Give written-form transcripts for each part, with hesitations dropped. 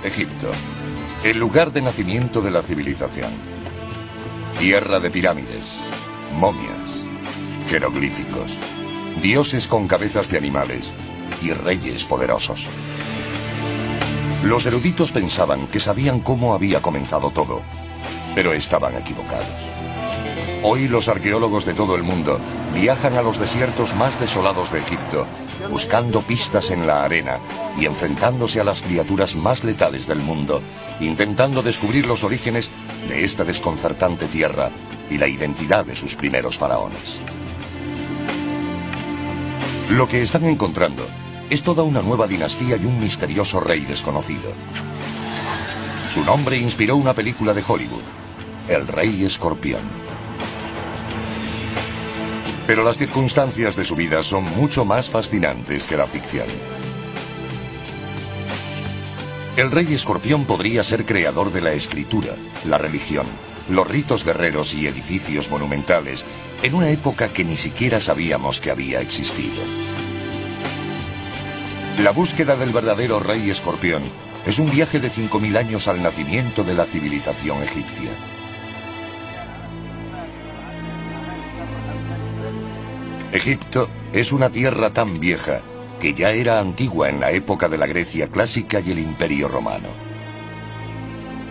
Egipto, el lugar de nacimiento de la civilización. Tierra de pirámides, momias, jeroglíficos, dioses con cabezas de animales y reyes poderosos. Los eruditos pensaban que sabían cómo había comenzado todo, pero estaban equivocados. Hoy los arqueólogos de todo el mundo viajan a los desiertos más desolados de Egipto, buscando pistas en la arena y enfrentándose a las criaturas más letales del mundo, intentando descubrir los orígenes de esta desconcertante tierra y la identidad de sus primeros faraones. Lo que están encontrando es toda una nueva dinastía y un misterioso rey desconocido. Su nombre inspiró una película de Hollywood, El Rey Escorpión. Pero las circunstancias de su vida son mucho más fascinantes que la ficción. El Rey Escorpión podría ser creador de la escritura, la religión, los ritos guerreros y edificios monumentales en una época que ni siquiera sabíamos que había existido. La búsqueda del verdadero Rey Escorpión es un viaje de 5000 años al nacimiento de la civilización egipcia. Egipto es una tierra tan vieja que ya era antigua en la época de la Grecia clásica y el Imperio Romano.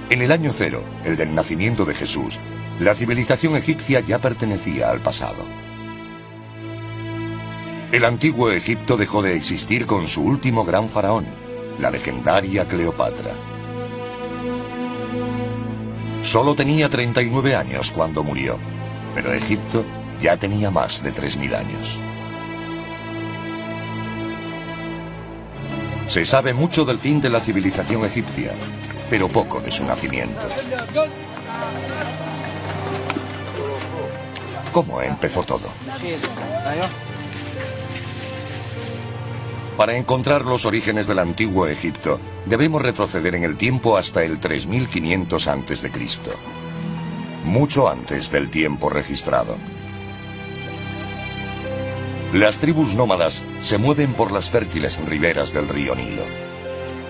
En el año 0, el del nacimiento de Jesús, la civilización egipcia ya pertenecía al pasado. El antiguo Egipto dejó de existir con su último gran faraón, la legendaria Cleopatra. Solo tenía 39 años cuando murió, pero Egipto ya tenía más de 3000 años. Se sabe mucho del fin de la civilización egipcia, pero poco de su nacimiento. ¿Cómo empezó todo? Para encontrar los orígenes del antiguo Egipto, debemos retroceder en el tiempo hasta el 3500 a.C., mucho antes del tiempo registrado. Las tribus nómadas se mueven por las fértiles riberas del río Nilo.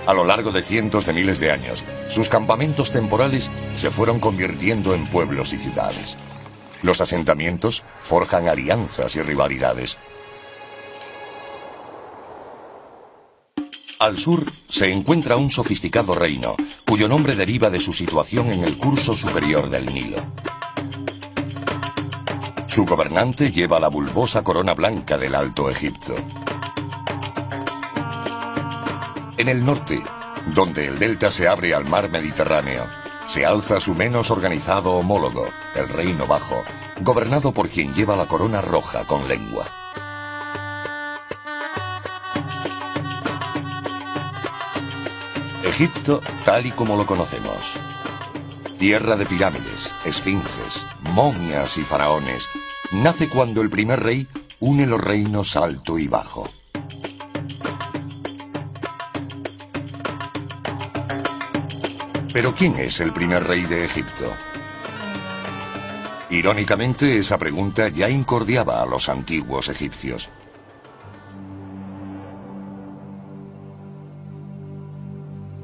A lo largo de cientos de miles de años, sus campamentos temporales se fueron convirtiendo en pueblos y ciudades. Los asentamientos forjan alianzas y rivalidades. Al sur se encuentra un sofisticado reino, cuyo nombre deriva de su situación en el curso superior del Nilo. Su gobernante lleva la bulbosa corona blanca del Alto Egipto. En el norte, donde el delta se abre al mar Mediterráneo, se alza su menos organizado homólogo, el Reino Bajo, gobernado por quien lleva la corona roja con lengua. Egipto tal y como lo conocemos. Tierra de pirámides, esfinges, momias y faraones, nace cuando el primer rey une los reinos Alto y Bajo. ¿Pero quién es el primer rey de Egipto? Irónicamente, esa pregunta ya incordiaba a los antiguos egipcios.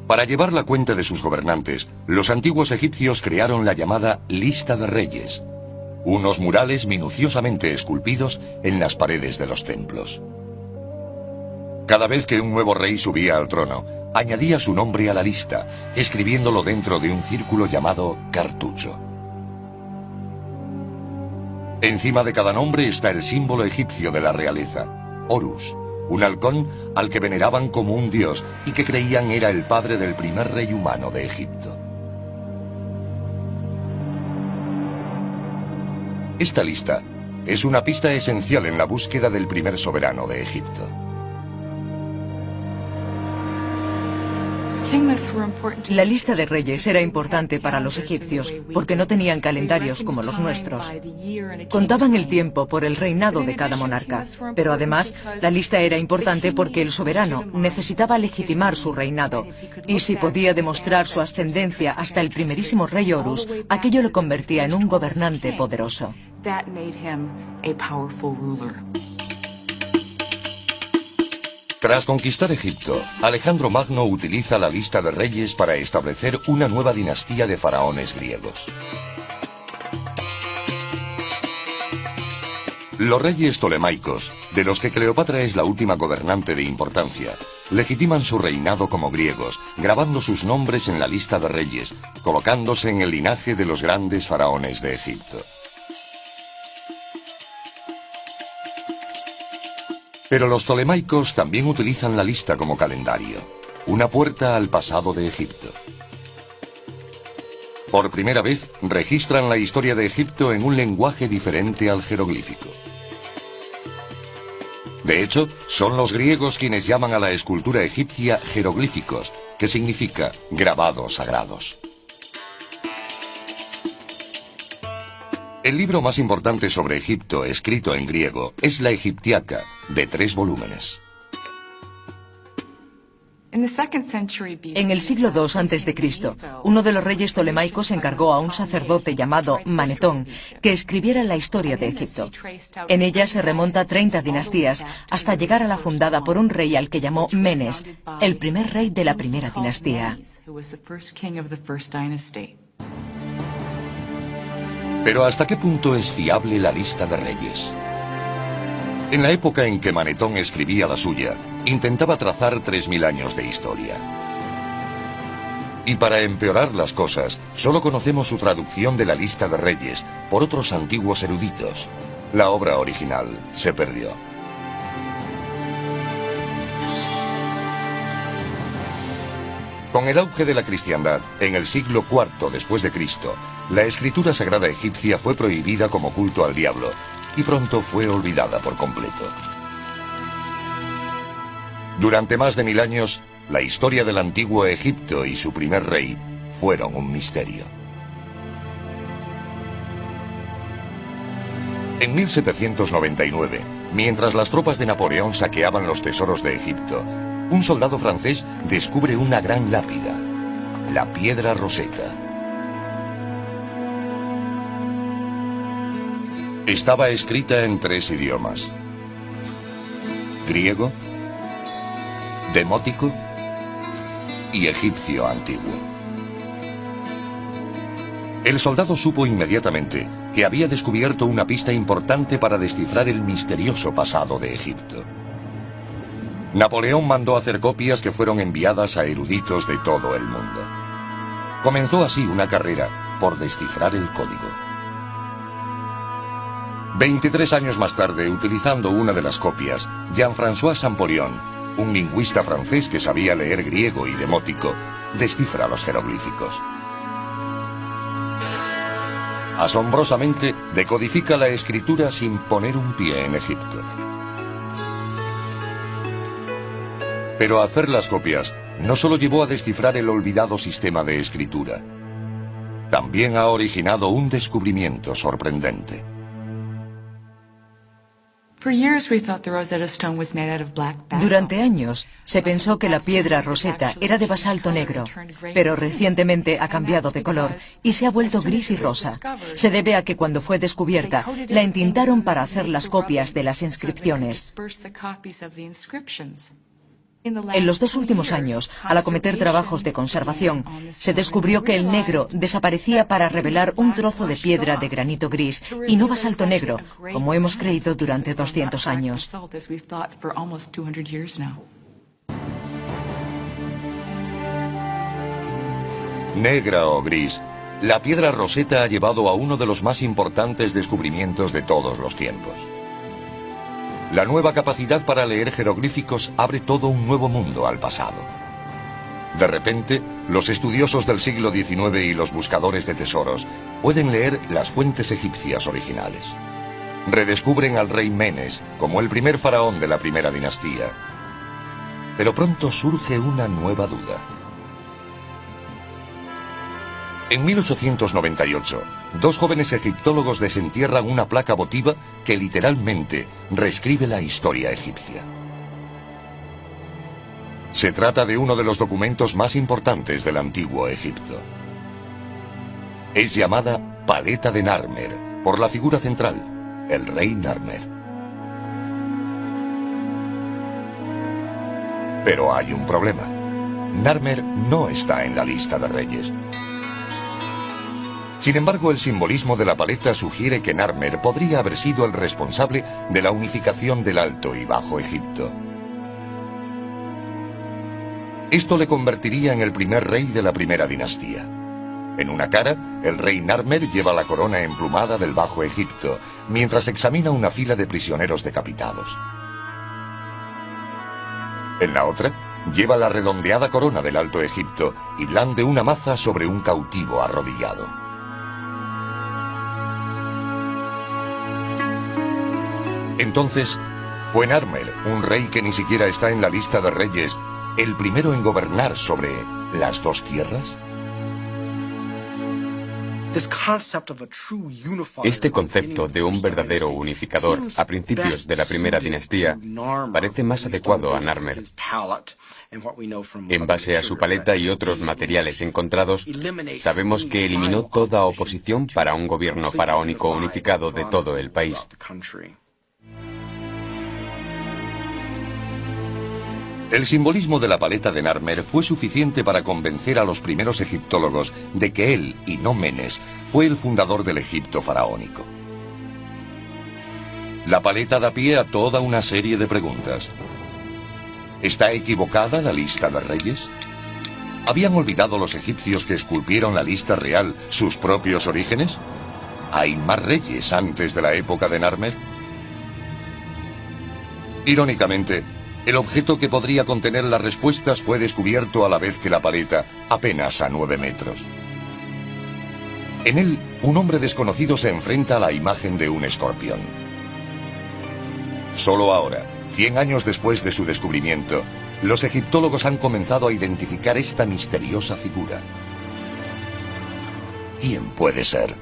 Para llevar la cuenta de sus gobernantes, los antiguos egipcios crearon la llamada Lista de Reyes, unos murales minuciosamente esculpidos en las paredes de los templos. Cada vez que un nuevo rey subía al trono, añadía su nombre a la lista, escribiéndolo dentro de un círculo llamado cartucho. Encima de cada nombre está el símbolo egipcio de la realeza, Horus, un halcón al que veneraban como un dios y que creían era el padre del primer rey humano de Egipto. Esta lista es una pista esencial en la búsqueda del primer soberano de Egipto. La lista de reyes era importante para los egipcios porque no tenían calendarios como los nuestros. Contaban el tiempo por el reinado de cada monarca, pero además la lista era importante porque el soberano necesitaba legitimar su reinado y si podía demostrar su ascendencia hasta el primerísimo rey Horus, aquello lo convertía en un gobernante poderoso. Tras conquistar Egipto, Alejandro Magno utiliza la lista de reyes para establecer una nueva dinastía de faraones griegos. Los reyes tolemaicos, de los que Cleopatra es la última gobernante de importancia, legitiman su reinado como griegos, grabando sus nombres en la lista de reyes, colocándose en el linaje de los grandes faraones de Egipto. Pero los tolemaicos también utilizan la lista como calendario, una puerta al pasado de Egipto. Por primera vez, registran la historia de Egipto en un lenguaje diferente al jeroglífico. De hecho, son los griegos quienes llaman a la escultura egipcia jeroglíficos, que significa grabados sagrados. El libro más importante sobre Egipto, escrito en griego, es la Egiptiaca, de 3 volúmenes. En el siglo II a.C., uno de los reyes tolemaicos encargó a un sacerdote llamado Manetón que escribiera la historia de Egipto. En ella se remonta 30 dinastías hasta llegar a la fundada por un rey al que llamó Menes, el primer rey de la primera dinastía. Pero ¿hasta qué punto es fiable la lista de reyes? En la época en que Manetón escribía la suya, intentaba trazar 3000 años de historia. Y para empeorar las cosas, solo conocemos su traducción de la lista de reyes por otros antiguos eruditos. La obra original se perdió. Con el auge de la cristiandad, en el siglo IV después de Cristo, la escritura sagrada egipcia fue prohibida como culto al diablo, y pronto fue olvidada por completo. Durante más de 1000 años, la historia del antiguo Egipto y su primer rey fueron un misterio. En 1799, mientras las tropas de Napoleón saqueaban los tesoros de Egipto, un soldado francés descubre una gran lápida, la Piedra Roseta. Estaba escrita en 3 idiomas: griego, demótico y egipcio antiguo. El soldado supo inmediatamente que había descubierto una pista importante para descifrar el misterioso pasado de Egipto. Napoleón mandó hacer copias que fueron enviadas a eruditos de todo el mundo. Comenzó así una carrera por descifrar el código. 23 años más tarde, utilizando una de las copias, Jean-François Champollion, un lingüista francés que sabía leer griego y demótico, descifra los jeroglíficos. Asombrosamente, decodifica la escritura sin poner un pie en Egipto. Pero hacer las copias no solo llevó a descifrar el olvidado sistema de escritura, también ha originado un descubrimiento sorprendente. Durante años se pensó que la piedra Roseta era de basalto negro, pero recientemente ha cambiado de color y se ha vuelto gris y rosa. Se debe a que cuando fue descubierta, la entintaron para hacer las copias de las inscripciones. En los 2 últimos años, al acometer trabajos de conservación, se descubrió que el negro desaparecía para revelar un trozo de piedra de granito gris y no basalto negro, como hemos creído durante 200 años. Negra o gris, la piedra Roseta ha llevado a uno de los más importantes descubrimientos de todos los tiempos. La nueva capacidad para leer jeroglíficos abre todo un nuevo mundo al pasado. De repente, los estudiosos del siglo XIX y los buscadores de tesoros pueden leer las fuentes egipcias originales. Redescubren al rey Menes como el primer faraón de la primera dinastía. Pero pronto surge una nueva duda. En 1898, 2 jóvenes egiptólogos desentierran una placa votiva que literalmente reescribe la historia egipcia. Se trata de uno de los documentos más importantes del antiguo Egipto. Es llamada Paleta de Narmer, por la figura central, el rey Narmer. Pero hay un problema. Narmer no está en la lista de reyes. Sin embargo, el simbolismo de la paleta sugiere que Narmer podría haber sido el responsable de la unificación del Alto y Bajo Egipto. Esto le convertiría en el primer rey de la primera dinastía. En una cara, el rey Narmer lleva la corona emplumada del Bajo Egipto, mientras examina una fila de prisioneros decapitados. En la otra, lleva la redondeada corona del Alto Egipto y blande una maza sobre un cautivo arrodillado. Entonces, ¿fue Narmer, un rey que ni siquiera está en la lista de reyes, el primero en gobernar sobre las dos tierras? Este concepto de un verdadero unificador a principios de la primera dinastía parece más adecuado a Narmer. En base a su paleta y otros materiales encontrados, sabemos que eliminó toda oposición para un gobierno faraónico unificado de todo el país. El simbolismo de la paleta de Narmer fue suficiente para convencer a los primeros egiptólogos de que él, y no Menes, fue el fundador del Egipto faraónico. La paleta da pie a toda una serie de preguntas. ¿Está equivocada la lista de reyes? ¿Habían olvidado los egipcios que esculpieron la lista real sus propios orígenes? ¿Hay más reyes antes de la época de Narmer? Irónicamente, el objeto que podría contener las respuestas fue descubierto a la vez que la paleta, apenas a 9 metros. En él, un hombre desconocido se enfrenta a la imagen de un escorpión. Solo ahora, 100 años después de su descubrimiento, los egiptólogos han comenzado a identificar esta misteriosa figura. ¿Quién puede ser?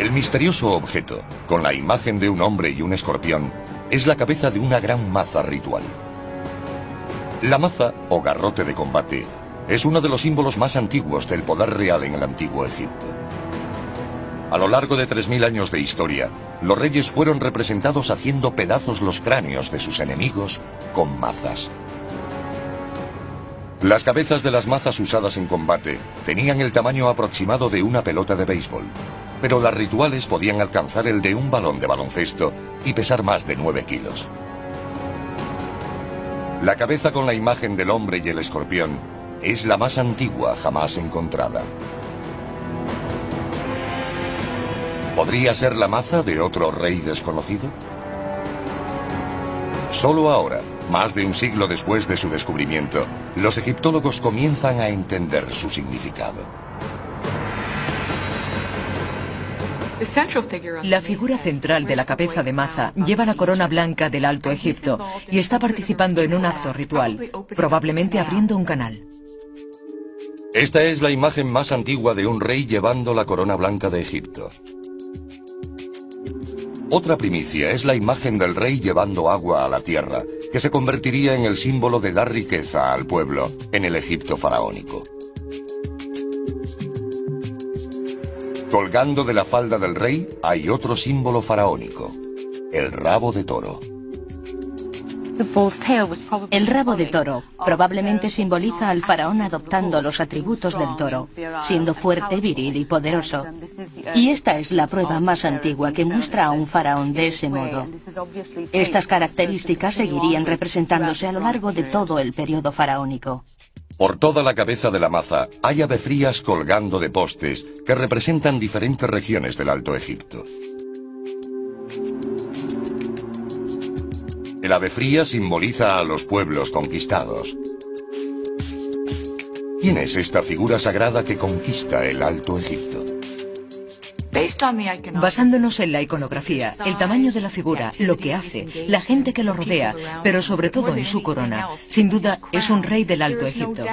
El misterioso objeto, con la imagen de un hombre y un escorpión, es la cabeza de una gran maza ritual. La maza, o garrote de combate, es uno de los símbolos más antiguos del poder real en el antiguo Egipto. A lo largo de 3000 años de historia, los reyes fueron representados haciendo pedazos los cráneos de sus enemigos con mazas. Las cabezas de las mazas usadas en combate tenían el tamaño aproximado de una pelota de béisbol, pero las rituales podían alcanzar el de un balón de baloncesto y pesar más de 9 kilos. La cabeza con la imagen del hombre y el escorpión es la más antigua jamás encontrada. ¿Podría ser la maza de otro rey desconocido? Solo ahora, más de un siglo después de su descubrimiento, los egiptólogos comienzan a entender su significado. La figura central de la cabeza de maza lleva la corona blanca del Alto Egipto y está participando en un acto ritual, probablemente abriendo un canal. Esta es la imagen más antigua de un rey llevando la corona blanca de Egipto. Otra primicia es la imagen del rey llevando agua a la tierra, que se convertiría en el símbolo de dar riqueza al pueblo en el Egipto faraónico. Colgando de la falda del rey hay otro símbolo faraónico, el rabo de toro. El rabo de toro probablemente simboliza al faraón adoptando los atributos del toro, siendo fuerte, viril y poderoso. Y esta es la prueba más antigua que muestra a un faraón de ese modo. Estas características seguirían representándose a lo largo de todo el periodo faraónico. Por toda la cabeza de la maza hay avefrías colgando de postes que representan diferentes regiones del Alto Egipto. El avefría simboliza a los pueblos conquistados. ¿Quién es esta figura sagrada que conquista el Alto Egipto? Basándonos en la iconografía, el tamaño de la figura, lo que hace, la gente que lo rodea, pero sobre todo en su corona, sin duda es un rey del Alto Egipto.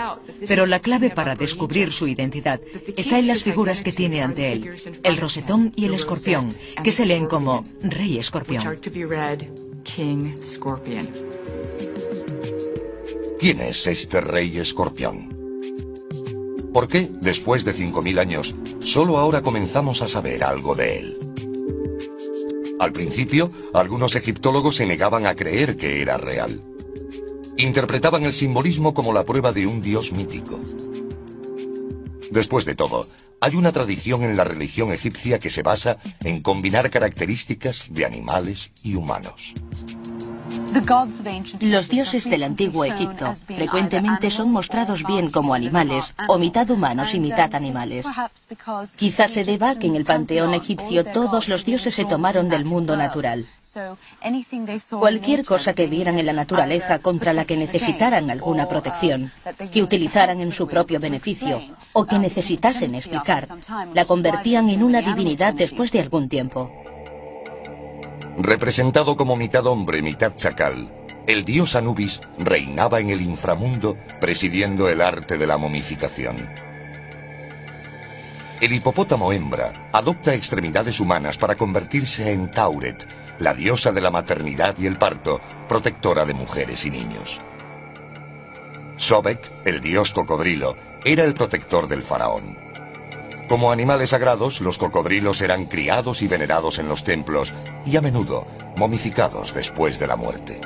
Pero la clave para descubrir su identidad está en las figuras que tiene ante él, el rosetón y el escorpión, que se leen como Rey Escorpión. ¿Quién es este Rey Escorpión? ¿Por qué, después de 5000 años, solo ahora comenzamos a saber algo de él? Al principio, algunos egiptólogos se negaban a creer que era real. Interpretaban el simbolismo como la prueba de un dios mítico. Después de todo, hay una tradición en la religión egipcia que se basa en combinar características de animales y humanos. Los dioses del antiguo Egipto frecuentemente son mostrados bien como animales, o mitad humanos y mitad animales. Quizás se deba a que en el panteón egipcio todos los dioses se tomaron del mundo natural. Cualquier cosa que vieran en la naturaleza contra la que necesitaran alguna protección, que utilizaran en su propio beneficio, o que necesitasen explicar, la convertían en una divinidad después de algún tiempo. Representado como mitad hombre, mitad chacal, el dios Anubis reinaba en el inframundo, presidiendo el arte de la momificación. El hipopótamo hembra adopta extremidades humanas para convertirse en Tauret, la diosa de la maternidad y el parto, protectora de mujeres y niños. Sobek, el dios cocodrilo, era el protector del faraón. Como animales sagrados, los cocodrilos eran criados y venerados en los templos y a menudo momificados después de la muerte.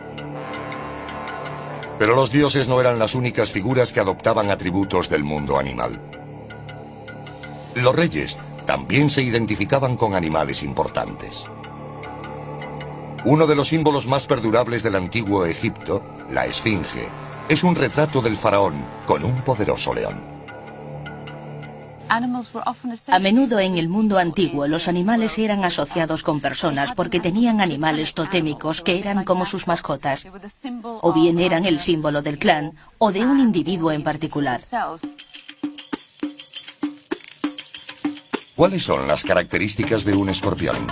Pero los dioses no eran las únicas figuras que adoptaban atributos del mundo animal. Los reyes también se identificaban con animales importantes. Uno de los símbolos más perdurables del antiguo Egipto, la Esfinge, es un retrato del faraón con un poderoso león. A menudo en el mundo antiguo los animales eran asociados con personas porque tenían animales totémicos que eran como sus mascotas, o bien eran el símbolo del clan o de un individuo en particular. ¿Cuáles son las características de un escorpión?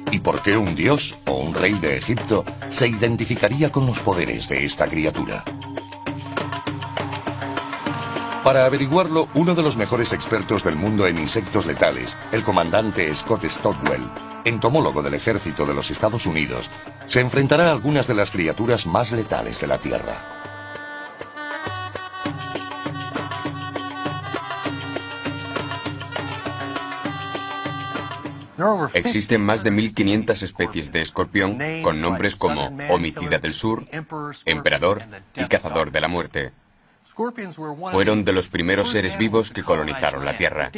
¿Y por qué un dios o un rey de Egipto se identificaría con los poderes de esta criatura? Para averiguarlo, uno de los mejores expertos del mundo en insectos letales, el comandante Scott Stockwell, entomólogo del ejército de los Estados Unidos, se enfrentará a algunas de las criaturas más letales de la Tierra. Existen más de 1500 especies de escorpión con nombres como homicida del sur, emperador y cazador de la muerte. Fueron de los primeros seres vivos que colonizaron la Tierra.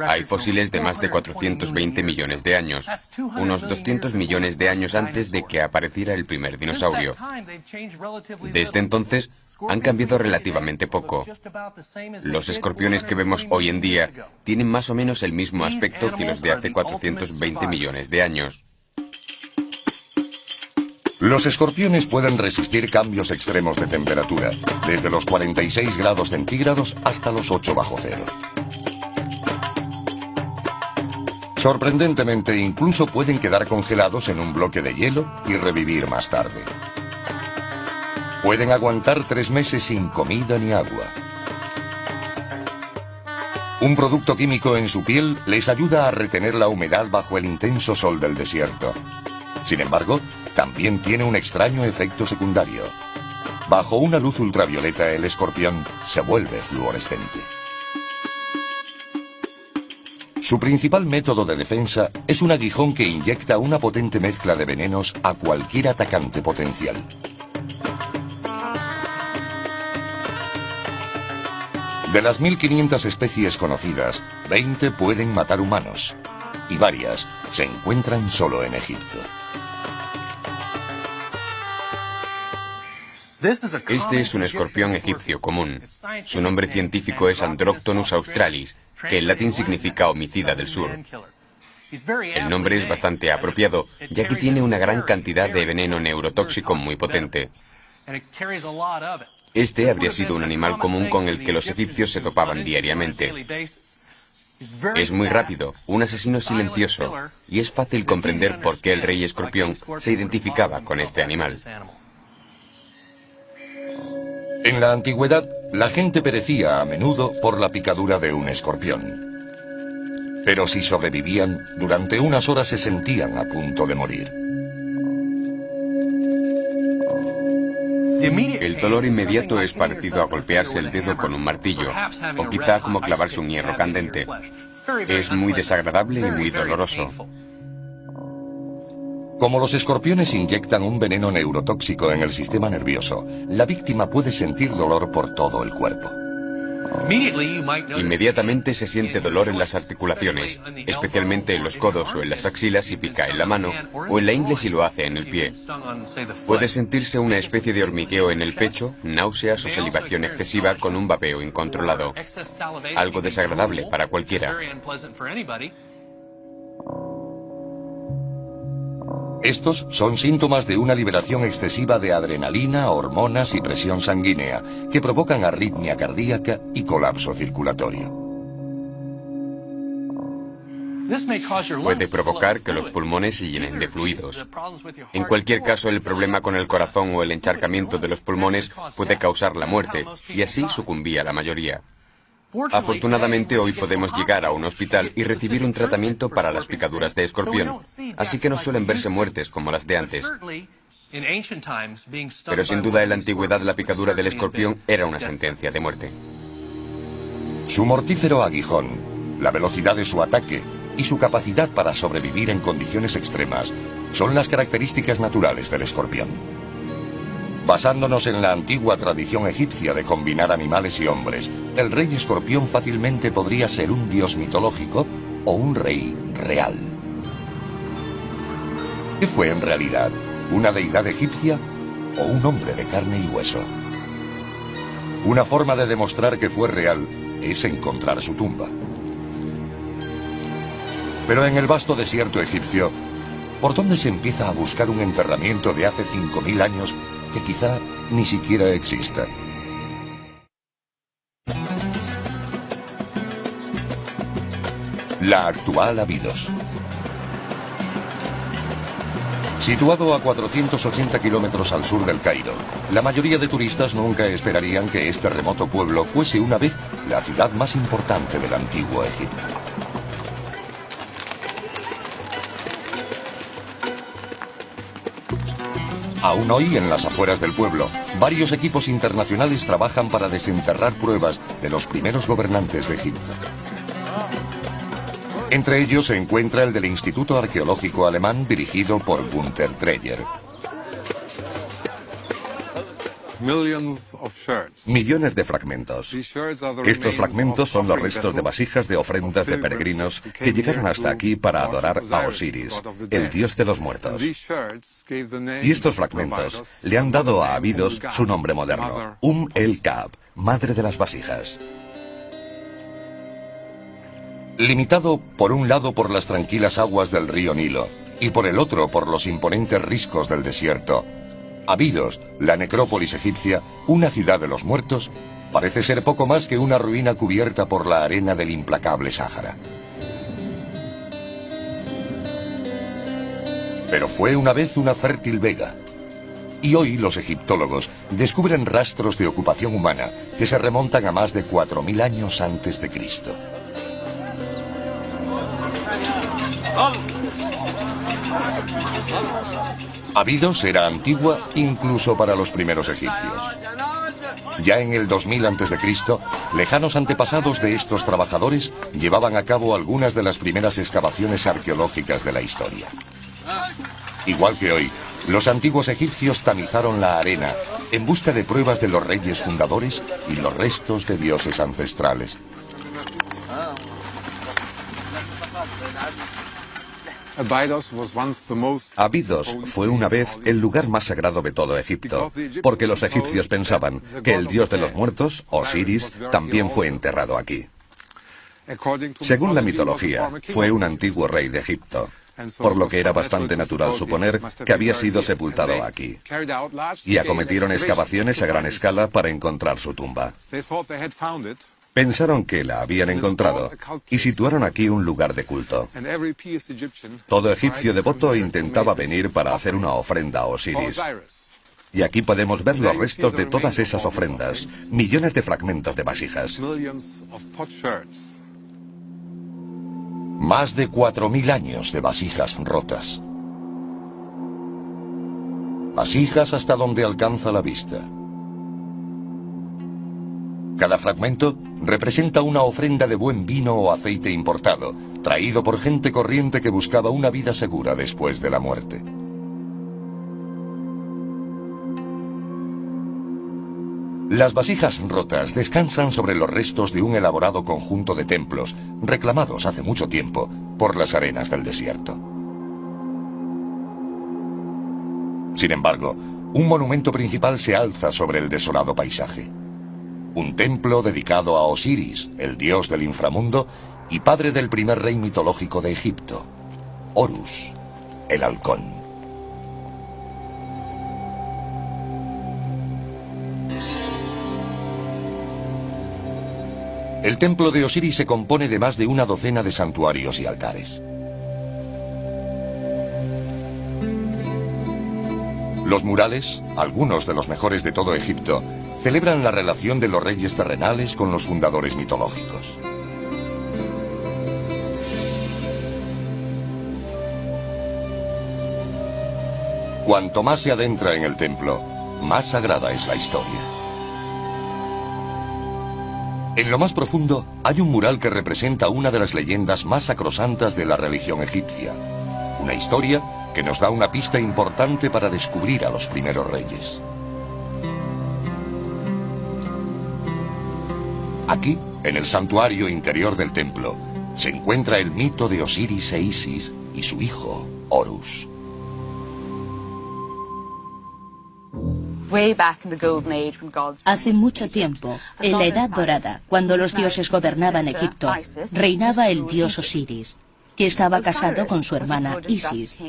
Hay fósiles de más de 420 millones de años, unos 200 millones de años antes de que apareciera el primer dinosaurio. Desde entonces, han cambiado relativamente poco. Los escorpiones que vemos hoy en día tienen más o menos el mismo aspecto que los de hace 420 millones de años. Los escorpiones pueden resistir cambios extremos de temperatura, desde los 46 grados centígrados hasta los 8 bajo cero. Sorprendentemente, incluso pueden quedar congelados en un bloque de hielo y revivir más tarde. Pueden aguantar 3 meses sin comida ni agua. Un producto químico en su piel les ayuda a retener la humedad bajo el intenso sol del desierto. Sin embargo, también tiene un extraño efecto secundario. Bajo una luz ultravioleta, el escorpión se vuelve fluorescente. Su principal método de defensa es un aguijón que inyecta una potente mezcla de venenos a cualquier atacante potencial. De las 1500 especies conocidas, 20 pueden matar humanos, y varias se encuentran solo en Egipto. Este es un escorpión egipcio común. Su nombre científico es Androctonus australis, que en latín significa homicida del sur. El nombre es bastante apropiado, ya que tiene una gran cantidad de veneno neurotóxico muy potente. Este habría sido un animal común con el que los egipcios se topaban diariamente. Es muy rápido, un asesino silencioso, y es fácil comprender por qué el rey escorpión se identificaba con este animal. En la antigüedad, la gente perecía a menudo por la picadura de un escorpión. Pero si sobrevivían, durante unas horas se sentían a punto de morir. El dolor inmediato es parecido a golpearse el dedo con un martillo, o quizá como clavarse un hierro candente. Es muy desagradable y muy doloroso. Como los escorpiones inyectan un veneno neurotóxico en el sistema nervioso, la víctima puede sentir dolor por todo el cuerpo. Inmediatamente se siente dolor en las articulaciones, especialmente en los codos o en las axilas si pica en la mano, o en la ingle si lo hace en el pie. Puede sentirse una especie de hormigueo en el pecho, náuseas o salivación excesiva con un babeo incontrolado. Algo desagradable para cualquiera. Estos son síntomas de una liberación excesiva de adrenalina, hormonas y presión sanguínea, que provocan arritmia cardíaca y colapso circulatorio. Puede provocar que los pulmones se llenen de fluidos. En cualquier caso, el problema con el corazón o el encharcamiento de los pulmones puede causar la muerte, y así sucumbía la mayoría. Afortunadamente hoy podemos llegar a un hospital y recibir un tratamiento para las picaduras de escorpión, así que no suelen verse muertes como las de antes. Pero sin duda en la antigüedad la picadura del escorpión era una sentencia de muerte. Su mortífero aguijón, la velocidad de su ataque y su capacidad para sobrevivir en condiciones extremas son las características naturales del escorpión. Basándonos en la antigua tradición egipcia de combinar animales y hombres, el rey escorpión fácilmente podría ser un dios mitológico o un rey real. ¿Qué fue en realidad? ¿Una deidad egipcia o un hombre de carne y hueso? Una forma de demostrar que fue real es encontrar su tumba. Pero en el vasto desierto egipcio, ¿por dónde se empieza a buscar un enterramiento de hace 5000 años que quizá ni siquiera exista? La actual Abidos. Situado a 480 kilómetros al sur del Cairo, la mayoría de turistas nunca esperarían que este remoto pueblo fuese una vez la ciudad más importante del antiguo Egipto. Aún hoy, en las afueras del pueblo, varios equipos internacionales trabajan para desenterrar pruebas de los primeros gobernantes de Egipto. Entre ellos se encuentra el del Instituto Arqueológico Alemán dirigido por Günther Dreyer. Millones de fragmentos. Estos fragmentos son los restos de vasijas de ofrendas de peregrinos que llegaron hasta aquí para adorar a Osiris, el dios de los muertos. Y estos fragmentos le han dado a Abidos su nombre moderno, el-Kab, madre de las vasijas. Limitado por un lado por las tranquilas aguas del río Nilo y por el otro por los imponentes riscos del desierto, Abidos, la necrópolis egipcia, una ciudad de los muertos, parece ser poco más que una ruina cubierta por la arena del implacable Sáhara. Pero fue una vez una fértil vega. Y hoy los egiptólogos descubren rastros de ocupación humana que se remontan a más de 4000 años antes de Cristo. Abidos era antigua incluso para los primeros egipcios. Ya en el 2000 a.C., lejanos antepasados de estos trabajadores llevaban a cabo algunas de las primeras excavaciones arqueológicas de la historia. Igual que hoy, los antiguos egipcios tamizaron la arena en busca de pruebas de los reyes fundadores y los restos de dioses ancestrales. Abidos fue una vez el lugar más sagrado de todo Egipto, porque los egipcios pensaban que el dios de los muertos, Osiris, también fue enterrado aquí. Según la mitología, fue un antiguo rey de Egipto, por lo que era bastante natural suponer que había sido sepultado aquí. Y acometieron excavaciones a gran escala para encontrar su tumba. Pensaron que la habían encontrado y situaron aquí un lugar de culto. Todo egipcio devoto intentaba venir para hacer una ofrenda a Osiris. Y aquí podemos ver los restos de todas esas ofrendas, millones de fragmentos de vasijas. Más de 4000 años de vasijas rotas. vasijas hasta donde alcanza la vista. Cada fragmento representa una ofrenda de buen vino o aceite importado, traído por gente corriente que buscaba una vida segura después de la muerte. Las vasijas rotas descansan sobre los restos de un elaborado conjunto de templos, reclamados hace mucho tiempo por las arenas del desierto. Sin embargo, un monumento principal se alza sobre el desolado paisaje. Un templo dedicado a Osiris, el dios del inframundo y padre del primer rey mitológico de Egipto, Horus, el halcón. El templo de Osiris se compone de más de una docena de santuarios y altares. Los murales, algunos de los mejores de todo Egipto, celebran la relación de los reyes terrenales con los fundadores mitológicos. Cuanto más se adentra en el templo, más sagrada es la historia. En lo más profundo hay un mural que representa una de las leyendas más sacrosantas de la religión egipcia. Una historia que nos da una pista importante para descubrir a los primeros reyes. Aquí, en el santuario interior del templo, se encuentra el mito de Osiris e Isis y su hijo, Horus. Hace mucho tiempo, en la Edad Dorada, cuando los dioses gobernaban Egipto, reinaba el dios Osiris, que estaba casado con su hermana Isis.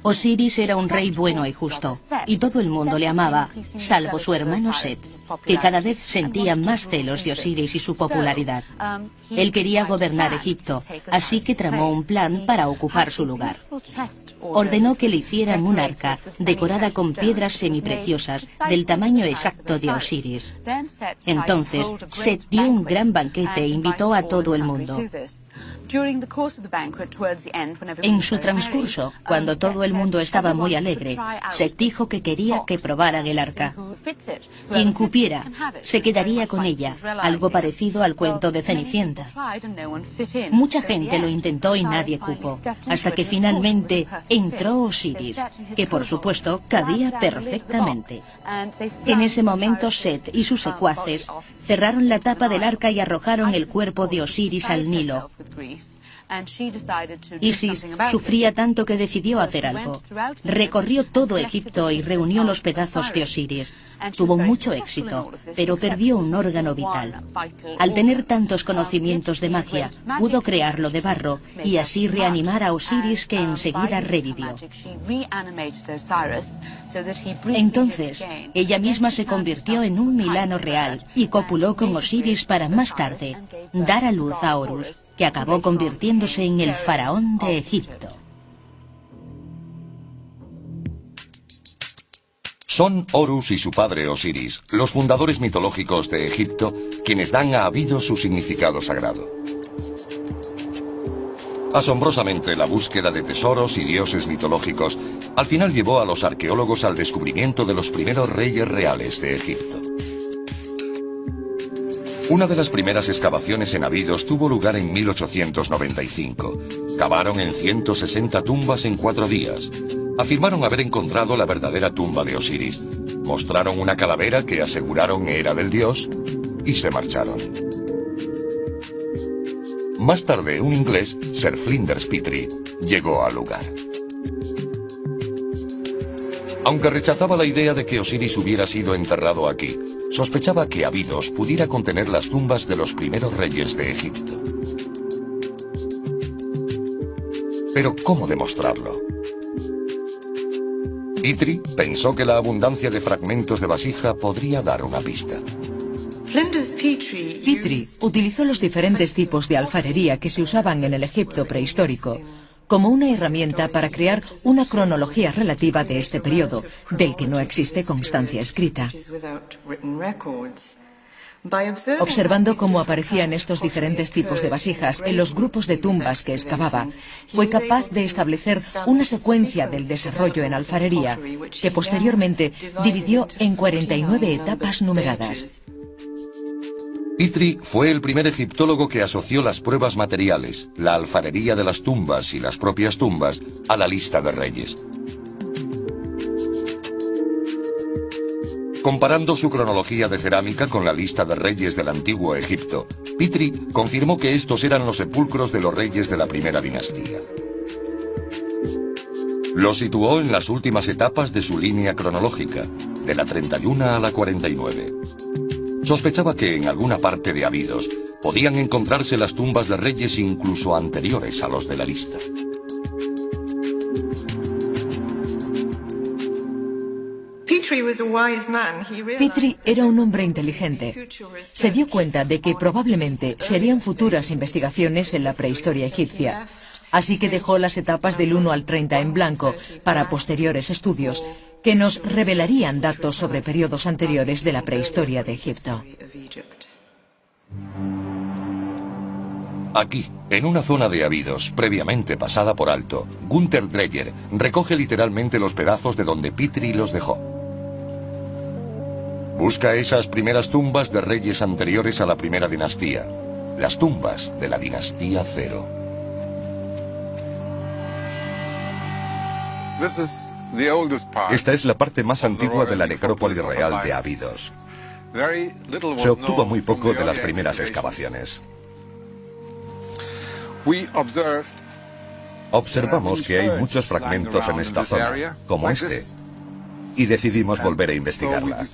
Osiris era un rey bueno y justo, y todo el mundo le amaba, salvo su hermano Set, que cada vez sentía más celos de Osiris y su popularidad. Él quería gobernar Egipto, así que tramó un plan para ocupar su lugar. Ordenó que le hicieran un arca decorada con piedras semipreciosas del tamaño exacto de Osiris. Entonces, Set dio un gran banquete e invitó a todo el mundo. En su transcurso, cuando todo el mundo estaba muy alegre, Set dijo que quería que probaran el arca. Quien cupiera, se quedaría con ella, algo parecido al cuento de Cenicienta. Mucha gente lo intentó y nadie cupo, hasta que finalmente entró Osiris, que por supuesto cabía perfectamente. En ese momento Set y sus secuaces cerraron la tapa del arca y arrojaron el cuerpo de Osiris al Nilo. Isis sufría tanto que decidió hacer algo. Recorrió todo Egipto y reunió los pedazos de Osiris. Tuvo mucho éxito, pero perdió un órgano vital. Al tener tantos conocimientos de magia, pudo crearlo de barro y así reanimar a Osiris, que enseguida revivió. Entonces, ella misma se convirtió en un milano real y copuló con Osiris para más tarde dar a luz a Horus, que acabó convirtiéndose en el faraón de Egipto. Son Horus y su padre Osiris, los fundadores mitológicos de Egipto, quienes dan a Abidos su significado sagrado. Asombrosamente, la búsqueda de tesoros y dioses mitológicos al final llevó a los arqueólogos al descubrimiento de los primeros reyes reales de Egipto. Una de las primeras excavaciones en Abidos tuvo lugar en 1895. Cavaron en 160 tumbas en 4 días. Afirmaron haber encontrado la verdadera tumba de Osiris. Mostraron una calavera que aseguraron era del dios y se marcharon. Más tarde, un inglés, Sir Flinders Petrie, llegó al lugar. Aunque rechazaba la idea de que Osiris hubiera sido enterrado aquí, sospechaba que Abidos pudiera contener las tumbas de los primeros reyes de Egipto. Pero, ¿cómo demostrarlo? Petrie pensó que la abundancia de fragmentos de vasija podría dar una pista. Petrie utilizó los diferentes tipos de alfarería que se usaban en el Egipto prehistórico como una herramienta para crear una cronología relativa de este periodo, del que no existe constancia escrita. Observando cómo aparecían estos diferentes tipos de vasijas en los grupos de tumbas que excavaba, fue capaz de establecer una secuencia del desarrollo en alfarería que posteriormente dividió en 49 etapas numeradas. Petrie fue el primer egiptólogo que asoció las pruebas materiales, la alfarería de las tumbas y las propias tumbas a la lista de reyes. Comparando su cronología de cerámica con la lista de reyes del antiguo Egipto, Petrie confirmó que estos eran los sepulcros de los reyes de la primera dinastía. Los situó en las últimas etapas de su línea cronológica, de la 31 a la 49. Sospechaba que en alguna parte de Abidos podían encontrarse las tumbas de reyes incluso anteriores a los de la lista. Petrie era un hombre inteligente. Se dio cuenta de que probablemente se harían futuras investigaciones en la prehistoria egipcia, así que dejó las etapas del 1 al 30 en blanco para posteriores estudios que nos revelarían datos sobre periodos anteriores de la prehistoria de Egipto. Aquí, en una zona de Abidos previamente pasada por alto, Gunther Dreyer recoge literalmente los pedazos de donde Petrie los dejó. Busca esas primeras tumbas de reyes anteriores a la primera dinastía, las tumbas de la dinastía Cero. Esta es la parte más antigua de la necrópolis real de Abidos. Se obtuvo muy poco de las primeras excavaciones. Observamos que hay muchos fragmentos en esta zona, como este, y decidimos volver a investigarla.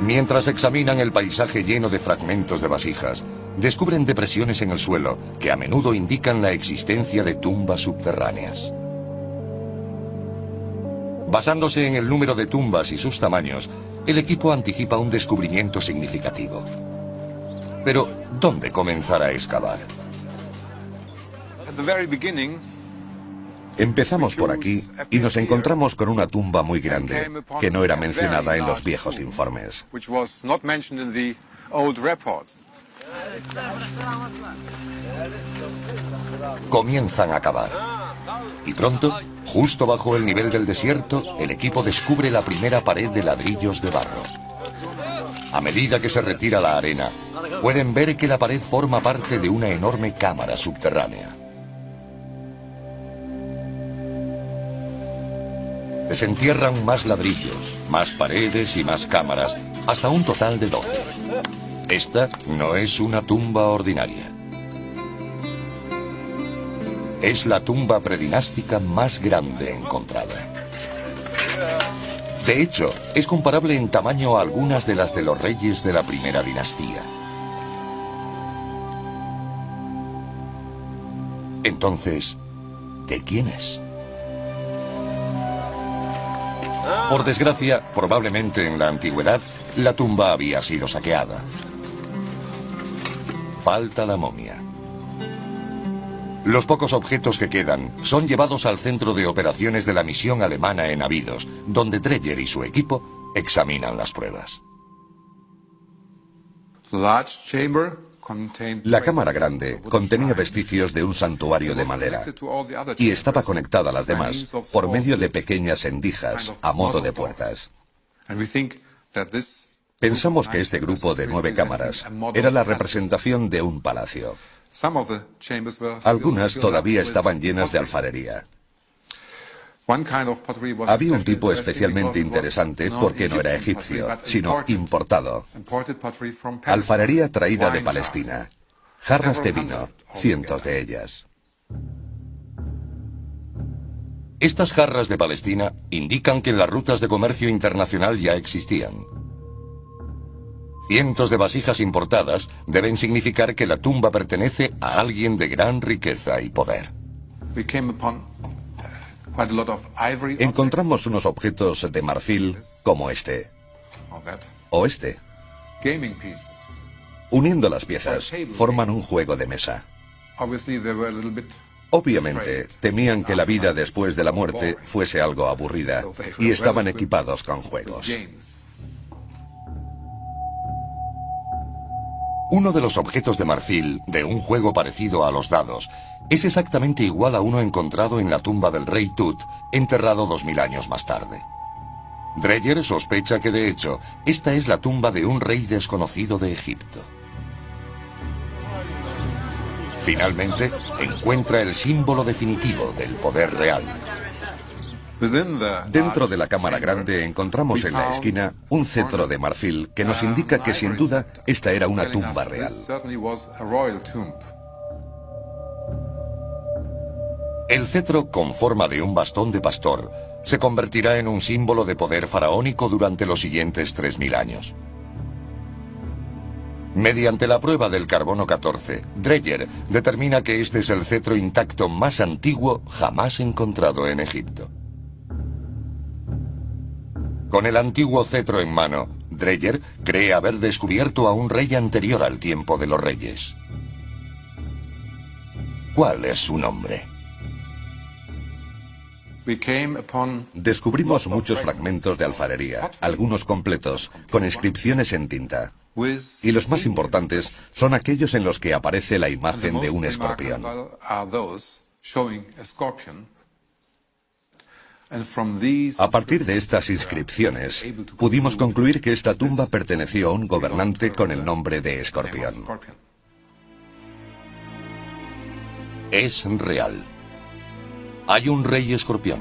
Mientras examinan el paisaje lleno de fragmentos de vasijas, descubren depresiones en el suelo que a menudo indican la existencia de tumbas subterráneas. Basándose en el número de tumbas y sus tamaños, el equipo anticipa un descubrimiento significativo. Pero, ¿dónde comenzar a excavar? Empezamos por aquí y nos encontramos con una tumba muy grande, que no era mencionada en los viejos informes. Comienzan a cavar. Y pronto, justo bajo el nivel del desierto, el equipo descubre la primera pared de ladrillos de barro. A medida que se retira la arena, pueden ver que la pared forma parte de una enorme cámara subterránea. Desentierran más ladrillos, más paredes y más cámaras, hasta un total de 12. Esta no es una tumba ordinaria. Es la tumba predinástica más grande encontrada. De hecho, es comparable en tamaño a algunas de las de los reyes de la primera dinastía. Entonces, ¿de quién es? Por desgracia, probablemente en la antigüedad, la tumba había sido saqueada. Falta la momia. Los pocos objetos que quedan son llevados al centro de operaciones de la misión alemana en Abidos, donde Dreyer y su equipo examinan las pruebas. La cámara grande contenía vestigios de un santuario de madera y estaba conectada a las demás por medio de pequeñas endijas a modo de puertas. Pensamos que este grupo de 9 cámaras era la representación de un palacio. Algunas todavía estaban llenas de alfarería. Había un tipo especialmente interesante porque no era egipcio, sino importado. Alfarería traída de Palestina. Jarras de vino, cientos de ellas. Estas jarras de Palestina indican que las rutas de comercio internacional ya existían. Cientos de vasijas importadas deben significar que la tumba pertenece a alguien de gran riqueza y poder. Encontramos unos objetos de marfil como este o este. Uniendo las piezas, forman un juego de mesa. Obviamente, temían que la vida después de la muerte fuese algo aburrida y estaban equipados con juegos. Uno de los objetos de marfil de un juego parecido a los dados es exactamente igual a uno encontrado en la tumba del rey Tut, enterrado 2000 años más tarde. Dreyer sospecha que, de hecho, esta es la tumba de un rey desconocido de Egipto. Finalmente, encuentra el símbolo definitivo del poder real. Dentro de la cámara grande encontramos en la esquina un cetro de marfil que nos indica que sin duda esta era una tumba real. El cetro, con forma de un bastón de pastor, se convertirá en un símbolo de poder faraónico durante los siguientes 3000 años. Mediante la prueba del carbono 14, Dreyer determina que este es el cetro intacto más antiguo jamás encontrado en Egipto. Con el antiguo cetro en mano, Dreyer cree haber descubierto a un rey anterior al tiempo de los reyes. ¿Cuál es su nombre? Descubrimos muchos fragmentos de alfarería, algunos completos, con inscripciones en tinta. Y los más importantes son aquellos en los que aparece la imagen de un escorpión. A partir de estas inscripciones, pudimos concluir que esta tumba perteneció a un gobernante con el nombre de Escorpión. Es real. Hay un rey escorpión.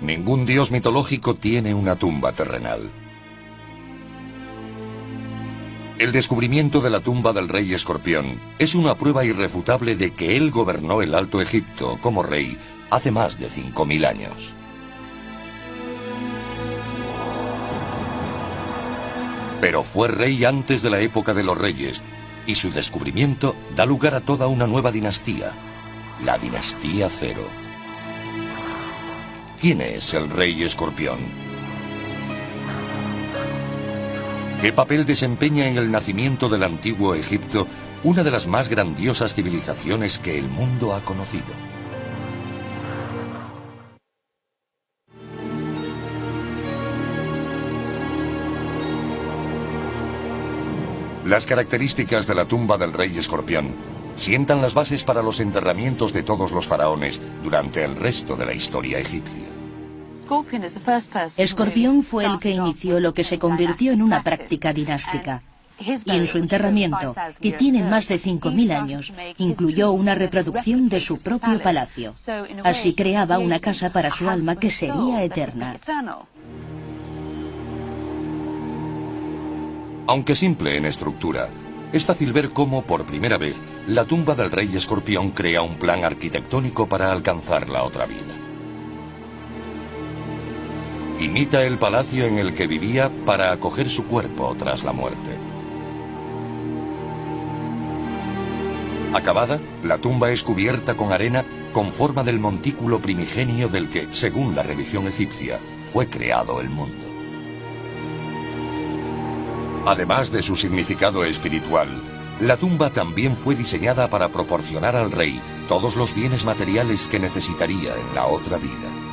Ningún dios mitológico tiene una tumba terrenal. El descubrimiento de la tumba del rey escorpión es una prueba irrefutable de que él gobernó el Alto Egipto como rey hace más de 5000 años. Pero fue rey antes de la época de los reyes, y su descubrimiento da lugar a toda una nueva dinastía, la dinastía Cero. ¿Quién es el rey escorpión? ¿Qué papel desempeña en el nacimiento del antiguo Egipto, una de las más grandiosas civilizaciones que el mundo ha conocido? Las características de la tumba del rey escorpión sientan las bases para los enterramientos de todos los faraones durante el resto de la historia egipcia. Escorpión fue el que inició lo que se convirtió en una práctica dinástica. Y en su enterramiento, que tiene más de 5000 años, incluyó una reproducción de su propio palacio. Así creaba una casa para su alma que sería eterna. Aunque simple en estructura, es fácil ver cómo, por primera vez, la tumba del rey escorpión crea un plan arquitectónico para alcanzar la otra vida. Imita el palacio en el que vivía para acoger su cuerpo tras la muerte. Acabada, la tumba es cubierta con arena con forma del montículo primigenio del que, según la religión egipcia, fue creado el mundo. Además de su significado espiritual, la tumba también fue diseñada para proporcionar al rey todos los bienes materiales que necesitaría en la otra vida.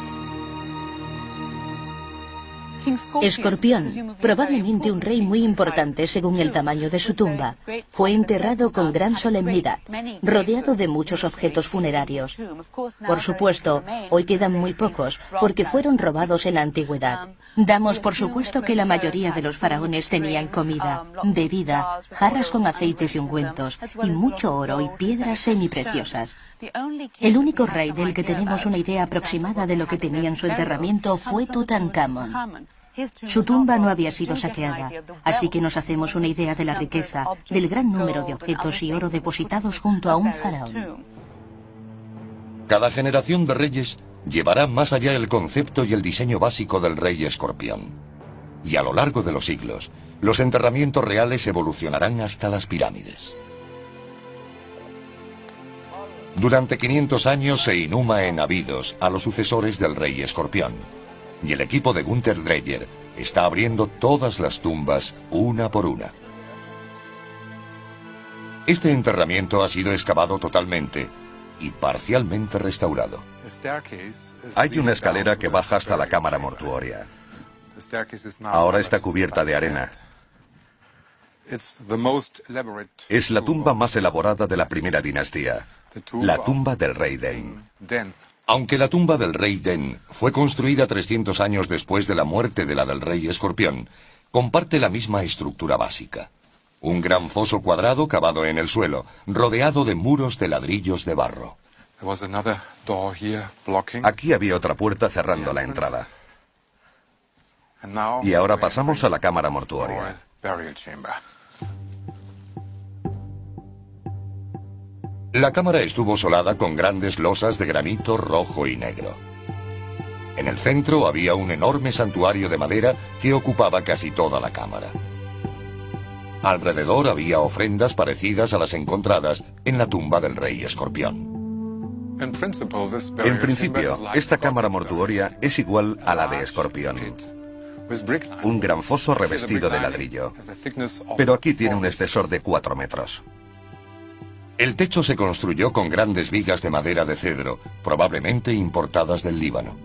Escorpión, probablemente un rey muy importante según el tamaño de su tumba, fue enterrado con gran solemnidad, rodeado de muchos objetos funerarios. Por supuesto, hoy quedan muy pocos, porque fueron robados en la antigüedad. Damos por supuesto que la mayoría de los faraones tenían comida, bebida, jarras con aceites y ungüentos, y mucho oro y piedras semipreciosas. El único rey del que tenemos una idea aproximada de lo que tenía en su enterramiento fue Tutankamón. Su tumba no había sido saqueada, así que nos hacemos una idea de la riqueza, del gran número de objetos y oro depositados junto a un faraón. Cada generación de reyes llevará más allá el concepto y el diseño básico del rey escorpión. Y a lo largo de los siglos, los enterramientos reales evolucionarán hasta las pirámides. Durante 500 años se inhuma en Abidos a los sucesores del rey escorpión. Y el equipo de Günther Dreyer está abriendo todas las tumbas una por una. Este enterramiento ha sido excavado totalmente y parcialmente restaurado. Hay una escalera que baja hasta la cámara mortuoria. Ahora está cubierta de arena. Es la tumba más elaborada de la primera dinastía, la tumba del rey Den. Aunque la tumba del rey Den fue construida 300 años después de la muerte de la del rey Escorpión, comparte la misma estructura básica. Un gran foso cuadrado cavado en el suelo, rodeado de muros de ladrillos de barro. Aquí había otra puerta cerrando la entrada. Y ahora pasamos a la cámara mortuoria. La cámara estuvo solada con grandes losas de granito rojo y negro. En el centro había un enorme santuario de madera que ocupaba casi toda la cámara. Alrededor había ofrendas parecidas a las encontradas en la tumba del rey Escorpión. En principio, esta cámara mortuoria es igual a la de Escorpión. Un gran foso revestido de ladrillo. Pero aquí tiene un espesor de 4 metros. El techo se construyó con grandes vigas de madera de cedro, probablemente importadas del Líbano.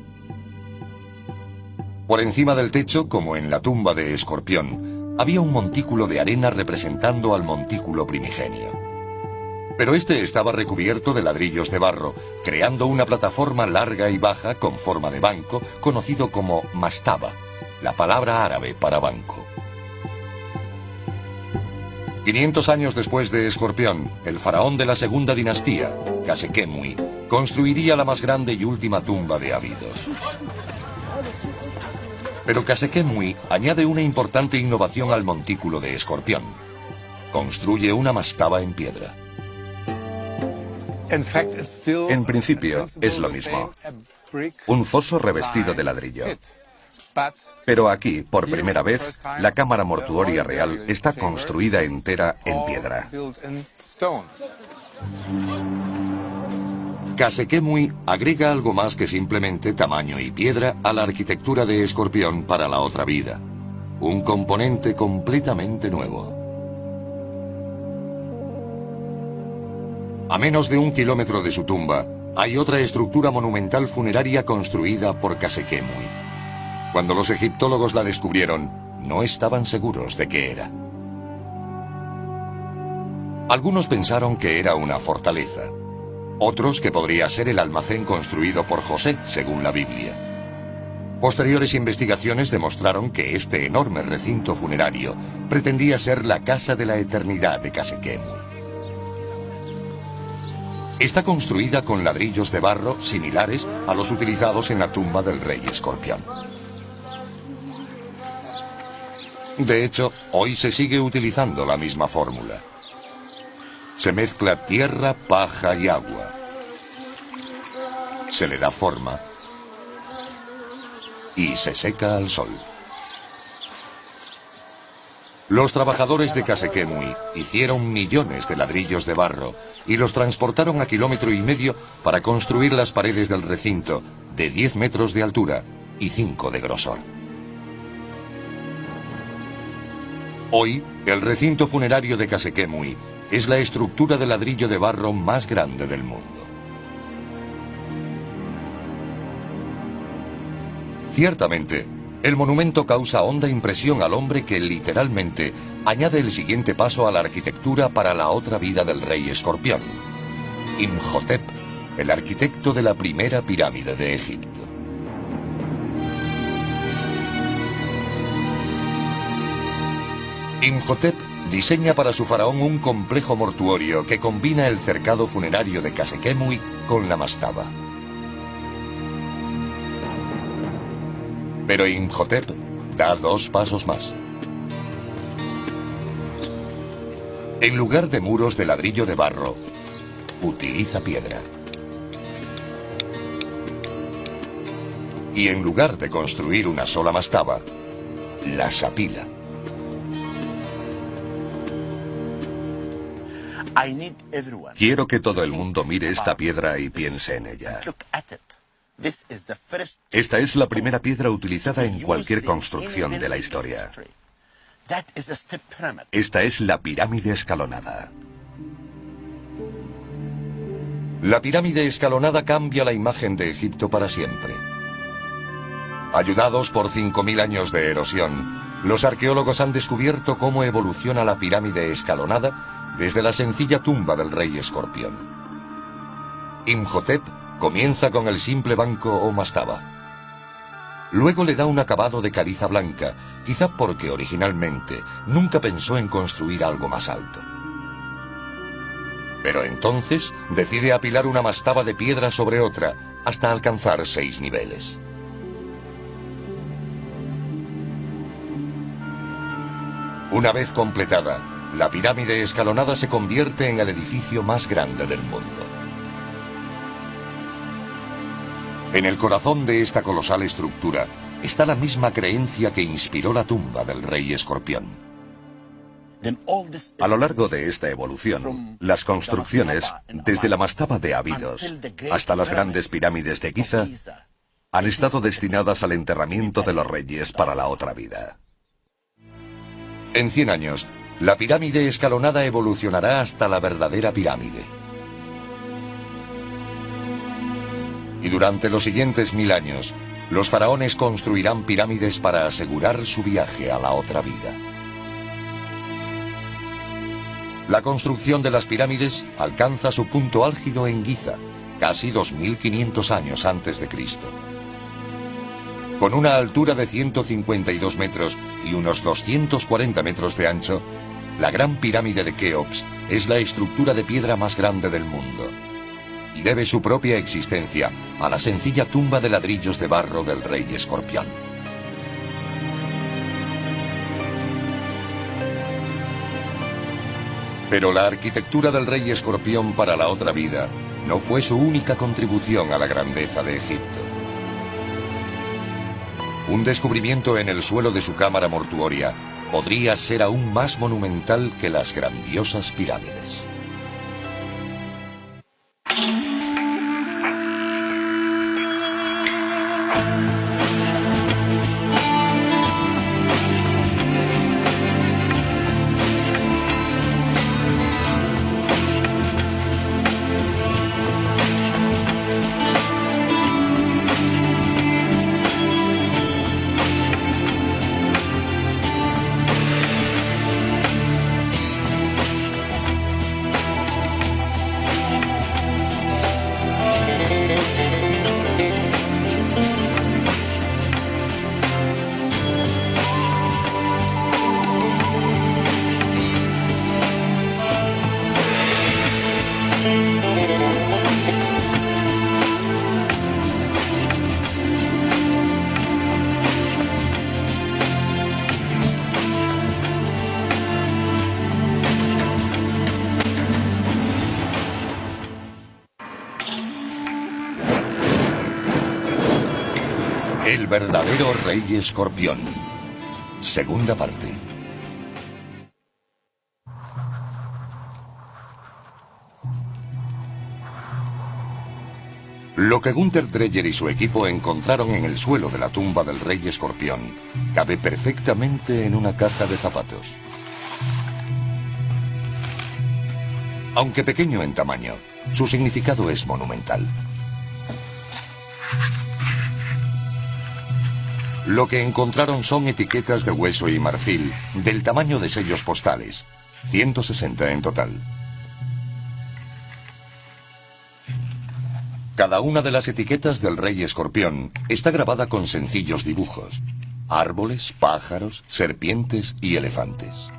Por encima del techo, como en la tumba de Escorpión, había un montículo de arena representando al montículo primigenio. Pero este estaba recubierto de ladrillos de barro, creando una plataforma larga y baja con forma de banco, conocido como mastaba, la palabra árabe para banco. 500 años después de Escorpión, el faraón de la segunda dinastía, Casequemui, construiría la más grande y última tumba de Abidos. Pero Casequemui añade una importante innovación al montículo de Escorpión. Construye una mastaba en piedra. En principio, es lo mismo. Un foso revestido de ladrillo. Pero aquí, por primera vez, la cámara mortuoria real está construida entera en piedra. Casequemui agrega algo más que simplemente tamaño y piedra a la arquitectura de Escorpión para la otra vida. Un componente completamente nuevo. A menos de 1 kilómetro de su tumba, hay otra estructura monumental funeraria construida por Casequemui. Cuando los egiptólogos la descubrieron, no estaban seguros de qué era. Algunos pensaron que era una fortaleza. Otros que podría ser el almacén construido por José, según la Biblia. Posteriores investigaciones demostraron que este enorme recinto funerario pretendía ser la casa de la eternidad de Casequemui. Está construida con ladrillos de barro similares a los utilizados en la tumba del rey Escorpión. De hecho, hoy se sigue utilizando la misma fórmula. Se mezcla tierra, paja y agua. Se le da forma y se seca al sol. Los trabajadores de Casequemui hicieron millones de ladrillos de barro y los transportaron a 1,5 kilómetros para construir las paredes del recinto de 10 metros de altura y 5 de grosor. Hoy, el recinto funerario de Casequemui es la estructura de ladrillo de barro más grande del mundo. Ciertamente, el monumento causa honda impresión al hombre que literalmente añade el siguiente paso a la arquitectura para la otra vida del rey Escorpión. Imhotep, el arquitecto de la primera pirámide de Egipto. Imhotep diseña para su faraón un complejo mortuorio que combina el cercado funerario de Casequemui con la mastaba. Pero Imhotep da 2 pasos más. En lugar de muros de ladrillo de barro, utiliza piedra. Y en lugar de construir una sola mastaba, las apila. Quiero que todo el mundo mire esta piedra y piense en ella. Esta es la primera piedra utilizada en cualquier construcción de la historia. Esta es la pirámide escalonada. La pirámide escalonada cambia la imagen de Egipto para siempre. Ayudados por 5.000 años de erosión, los arqueólogos han descubierto cómo evoluciona la pirámide escalonada desde la sencilla tumba del rey escorpión. Imhotep comienza con el simple banco o mastaba. Luego le da un acabado de caliza blanca, quizá porque originalmente nunca pensó en construir algo más alto. Pero entonces decide apilar una mastaba de piedra sobre otra hasta alcanzar 6 niveles. Una vez completada, la pirámide escalonada se convierte en el edificio más grande del mundo. En el corazón de esta colosal estructura está la misma creencia que inspiró la tumba del rey escorpión. A lo largo de esta evolución, las construcciones, desde la mastaba de Abidos hasta las grandes pirámides de Giza, han estado destinadas al enterramiento de los reyes para la otra vida. En 100 años, la pirámide escalonada evolucionará hasta la verdadera pirámide. Y durante los siguientes 1000 años, los faraones construirán pirámides para asegurar su viaje a la otra vida. La construcción de las pirámides alcanza su punto álgido en Giza, casi 2500 años antes de Cristo. Con una altura de 152 metros y unos 240 metros de ancho, la Gran Pirámide de Keops es la estructura de piedra más grande del mundo. Y debe su propia existencia a la sencilla tumba de ladrillos de barro del rey escorpión. Pero la arquitectura del rey escorpión para la otra vida no fue su única contribución a la grandeza de Egipto. Un descubrimiento en el suelo de su cámara mortuoria podría ser aún más monumental que las grandiosas pirámides. El verdadero rey escorpión. Segunda parte. Lo que Gunther Dreyer y su equipo encontraron en el suelo de la tumba del rey escorpión cabe perfectamente en una caja de zapatos. Aunque pequeño en tamaño, su significado es monumental. Lo que encontraron son etiquetas de hueso y marfil del tamaño de sellos postales, 160 en total. Cada una de las etiquetas del rey escorpión está grabada con sencillos dibujos: árboles, pájaros, serpientes y elefantes.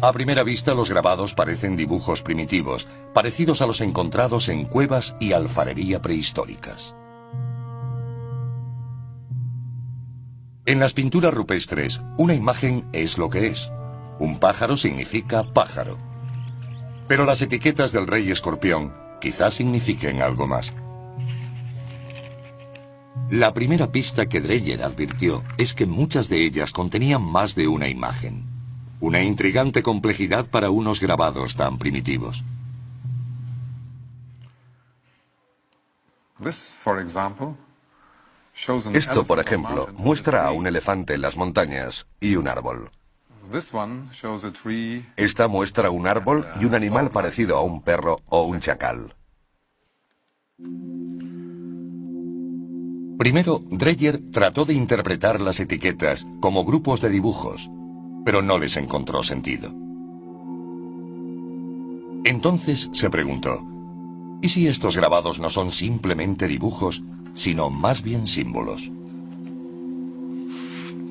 A primera vista los grabados parecen dibujos primitivos, parecidos a los encontrados en cuevas y alfarería prehistóricas. En las pinturas rupestres, una imagen es lo que es. Un pájaro significa pájaro. Pero las etiquetas del rey escorpión quizás signifiquen algo más. La primera pista que Dreyer advirtió es que muchas de ellas contenían más de una imagen. Una intrigante complejidad para unos grabados tan primitivos. Esto, por ejemplo, muestra a un elefante en las montañas y un árbol. Esta muestra un árbol y un animal parecido a un perro o un chacal. Primero, Dreyer trató de interpretar las etiquetas como grupos de dibujos, pero no les encontró sentido. Entonces se preguntó, ¿y si estos grabados no son simplemente dibujos, sino más bien símbolos?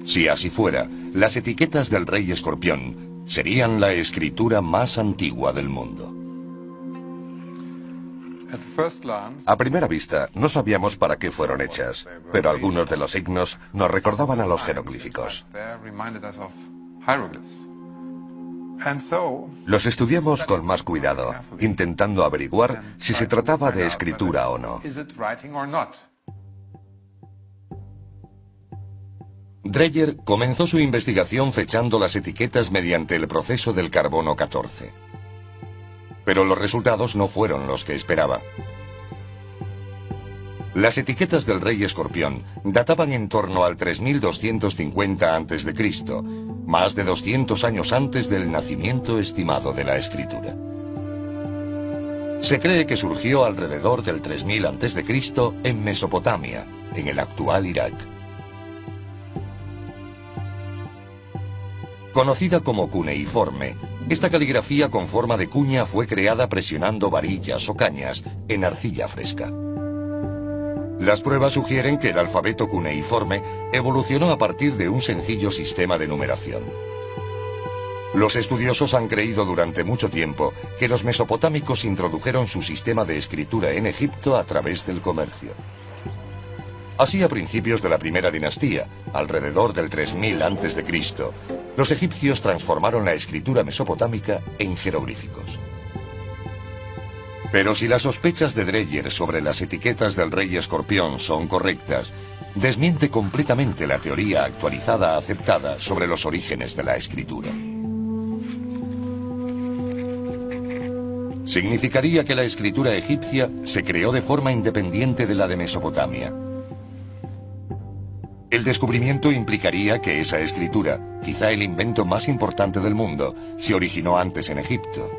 Si así fuera, las etiquetas del Rey Escorpión serían la escritura más antigua del mundo. A primera vista, no sabíamos para qué fueron hechas, pero algunos de los signos nos recordaban a los jeroglíficos. Los estudiamos con más cuidado, intentando averiguar si se trataba de escritura o no. Dreyer comenzó su investigación fechando las etiquetas mediante el proceso del carbono 14. Pero los resultados no fueron los que esperaba. Las etiquetas del Rey Escorpión databan en torno al 3250 a.C., más de 200 años antes del nacimiento estimado de la escritura. Se cree que surgió alrededor del 3000 a.C. en Mesopotamia, en el actual Irak. Conocida como cuneiforme, esta caligrafía con forma de cuña fue creada presionando varillas o cañas en arcilla fresca. Las pruebas sugieren que el alfabeto cuneiforme evolucionó a partir de un sencillo sistema de numeración. Los estudiosos han creído durante mucho tiempo que los mesopotámicos introdujeron su sistema de escritura en Egipto a través del comercio. Así, a principios de la primera dinastía, alrededor del 3000 a.C., los egipcios transformaron la escritura mesopotámica en jeroglíficos. Pero si las sospechas de Dreyer sobre las etiquetas del Rey Escorpión son correctas, desmiente completamente la teoría actualizada aceptada sobre los orígenes de la escritura. Significaría que la escritura egipcia se creó de forma independiente de la de Mesopotamia. El descubrimiento implicaría que esa escritura, quizá el invento más importante del mundo, se originó antes en Egipto.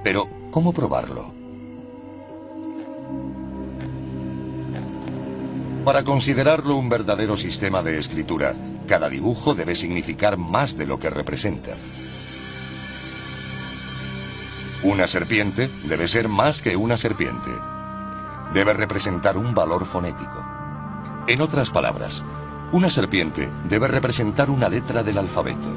Pero, ¿cómo probarlo? Para considerarlo un verdadero sistema de escritura, cada dibujo debe significar más de lo que representa. Una serpiente debe ser más que una serpiente. Debe representar un valor fonético. En otras palabras, una serpiente debe representar una letra del alfabeto.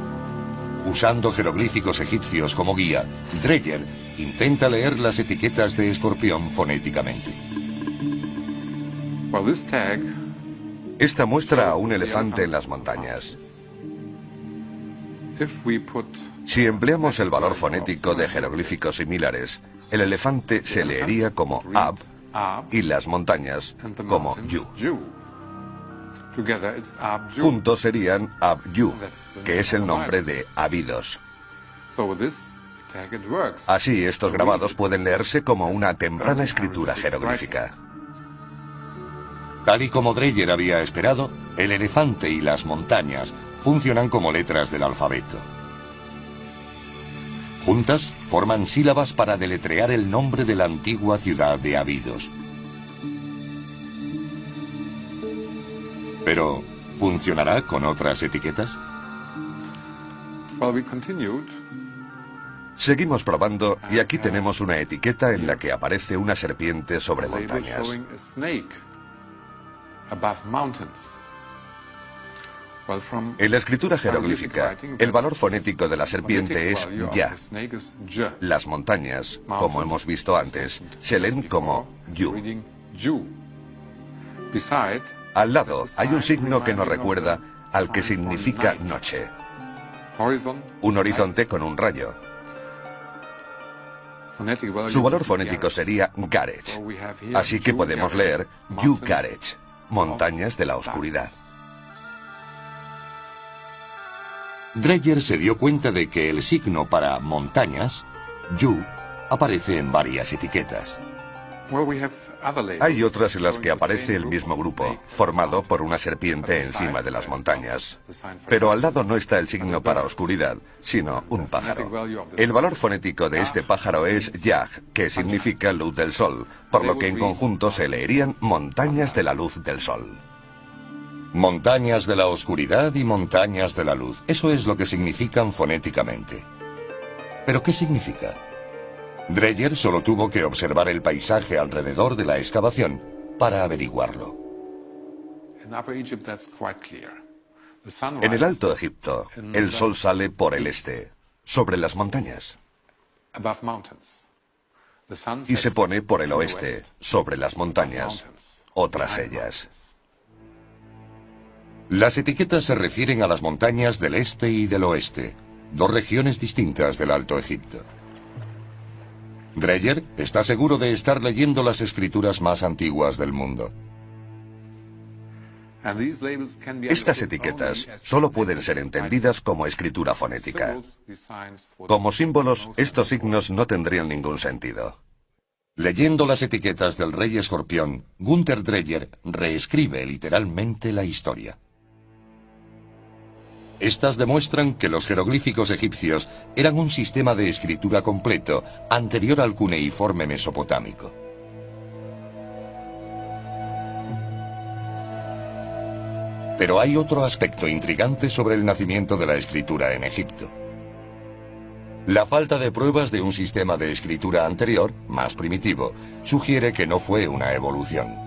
Usando jeroglíficos egipcios como guía, Dreyer intenta leer las etiquetas de escorpión fonéticamente. Esta muestra a un elefante en las montañas. Si empleamos el valor fonético de jeroglíficos similares, el elefante se leería como Ab y las montañas como Yu. Juntos serían Ab-Yu, que es el nombre de Abidos. Así, estos grabados pueden leerse como una temprana escritura jeroglífica. Tal y como Dreyer había esperado, el elefante y las montañas funcionan como letras del alfabeto. Juntas, forman sílabas para deletrear el nombre de la antigua ciudad de Abidos. Pero, ¿funcionará con otras etiquetas? Seguimos probando y aquí tenemos una etiqueta en la que aparece una serpiente sobre montañas. En la escritura jeroglífica, el valor fonético de la serpiente es Ya. Las montañas, como hemos visto antes, se leen como Yu. Al lado hay un signo que nos recuerda al que significa noche. Un horizonte con un rayo. Su valor fonético sería Garech. Así que podemos leer Yu Garech, montañas de la oscuridad. Dreyer se dio cuenta de que el signo para montañas, Yu, aparece en varias etiquetas. Hay otras en las que aparece el mismo grupo, formado por una serpiente encima de las montañas. Pero al lado no está el signo para oscuridad, sino un pájaro. El valor fonético de este pájaro es Yag, que significa luz del sol, por lo que en conjunto se leerían montañas de la luz del sol. Montañas de la oscuridad y montañas de la luz. Eso es lo que significan fonéticamente. ¿Pero qué significa? Dreyer solo tuvo que observar el paisaje alrededor de la excavación para averiguarlo. En el Alto Egipto, el sol sale por el este, sobre las montañas, y se pone por el oeste, sobre las montañas, o tras ellas. Las etiquetas se refieren a las montañas del este y del oeste, dos regiones distintas del Alto Egipto. Dreyer está seguro de estar leyendo las escrituras más antiguas del mundo. Estas etiquetas solo pueden ser entendidas como escritura fonética. Como símbolos, estos signos no tendrían ningún sentido. Leyendo las etiquetas del rey escorpión, Gunther Dreyer reescribe literalmente la historia. Estas demuestran que los jeroglíficos egipcios eran un sistema de escritura completo anterior al cuneiforme mesopotámico. Pero hay otro aspecto intrigante sobre el nacimiento de la escritura en Egipto. La falta de pruebas de un sistema de escritura anterior, más primitivo, sugiere que no fue una evolución.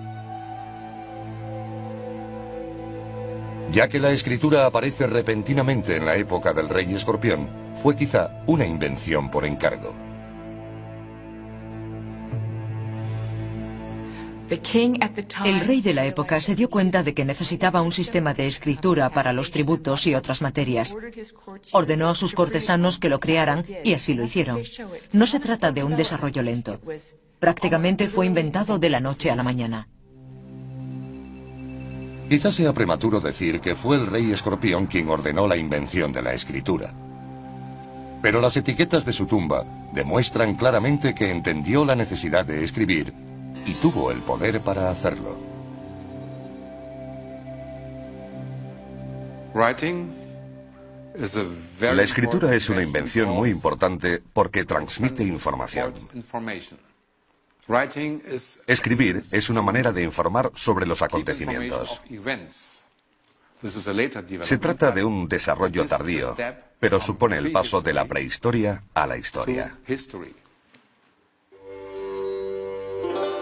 Ya que la escritura aparece repentinamente en la época del rey escorpión, fue quizá una invención por encargo. El rey de la época se dio cuenta de que necesitaba un sistema de escritura para los tributos y otras materias. Ordenó a sus cortesanos que lo crearan y así lo hicieron. No se trata de un desarrollo lento. Prácticamente fue inventado de la noche a la mañana. Quizás sea prematuro decir que fue el rey escorpión quien ordenó la invención de la escritura. Pero las etiquetas de su tumba demuestran claramente que entendió la necesidad de escribir y tuvo el poder para hacerlo. La escritura es una invención muy importante porque transmite información. Escribir es una manera de informar sobre los acontecimientos. Se trata de un desarrollo tardío, pero supone el paso de la prehistoria a la historia.